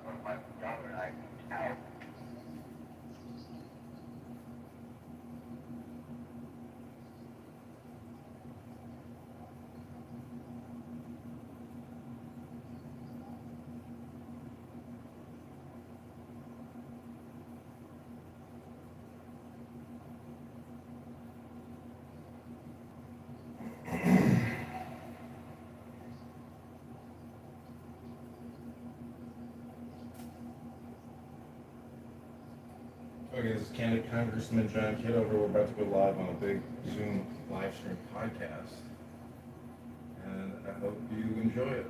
G: But my daughter and I moved out.
B: Okay, this is Candid Congressman John Kitover. We're about to go live on a big Zoom live stream podcast. And I hope you enjoy it.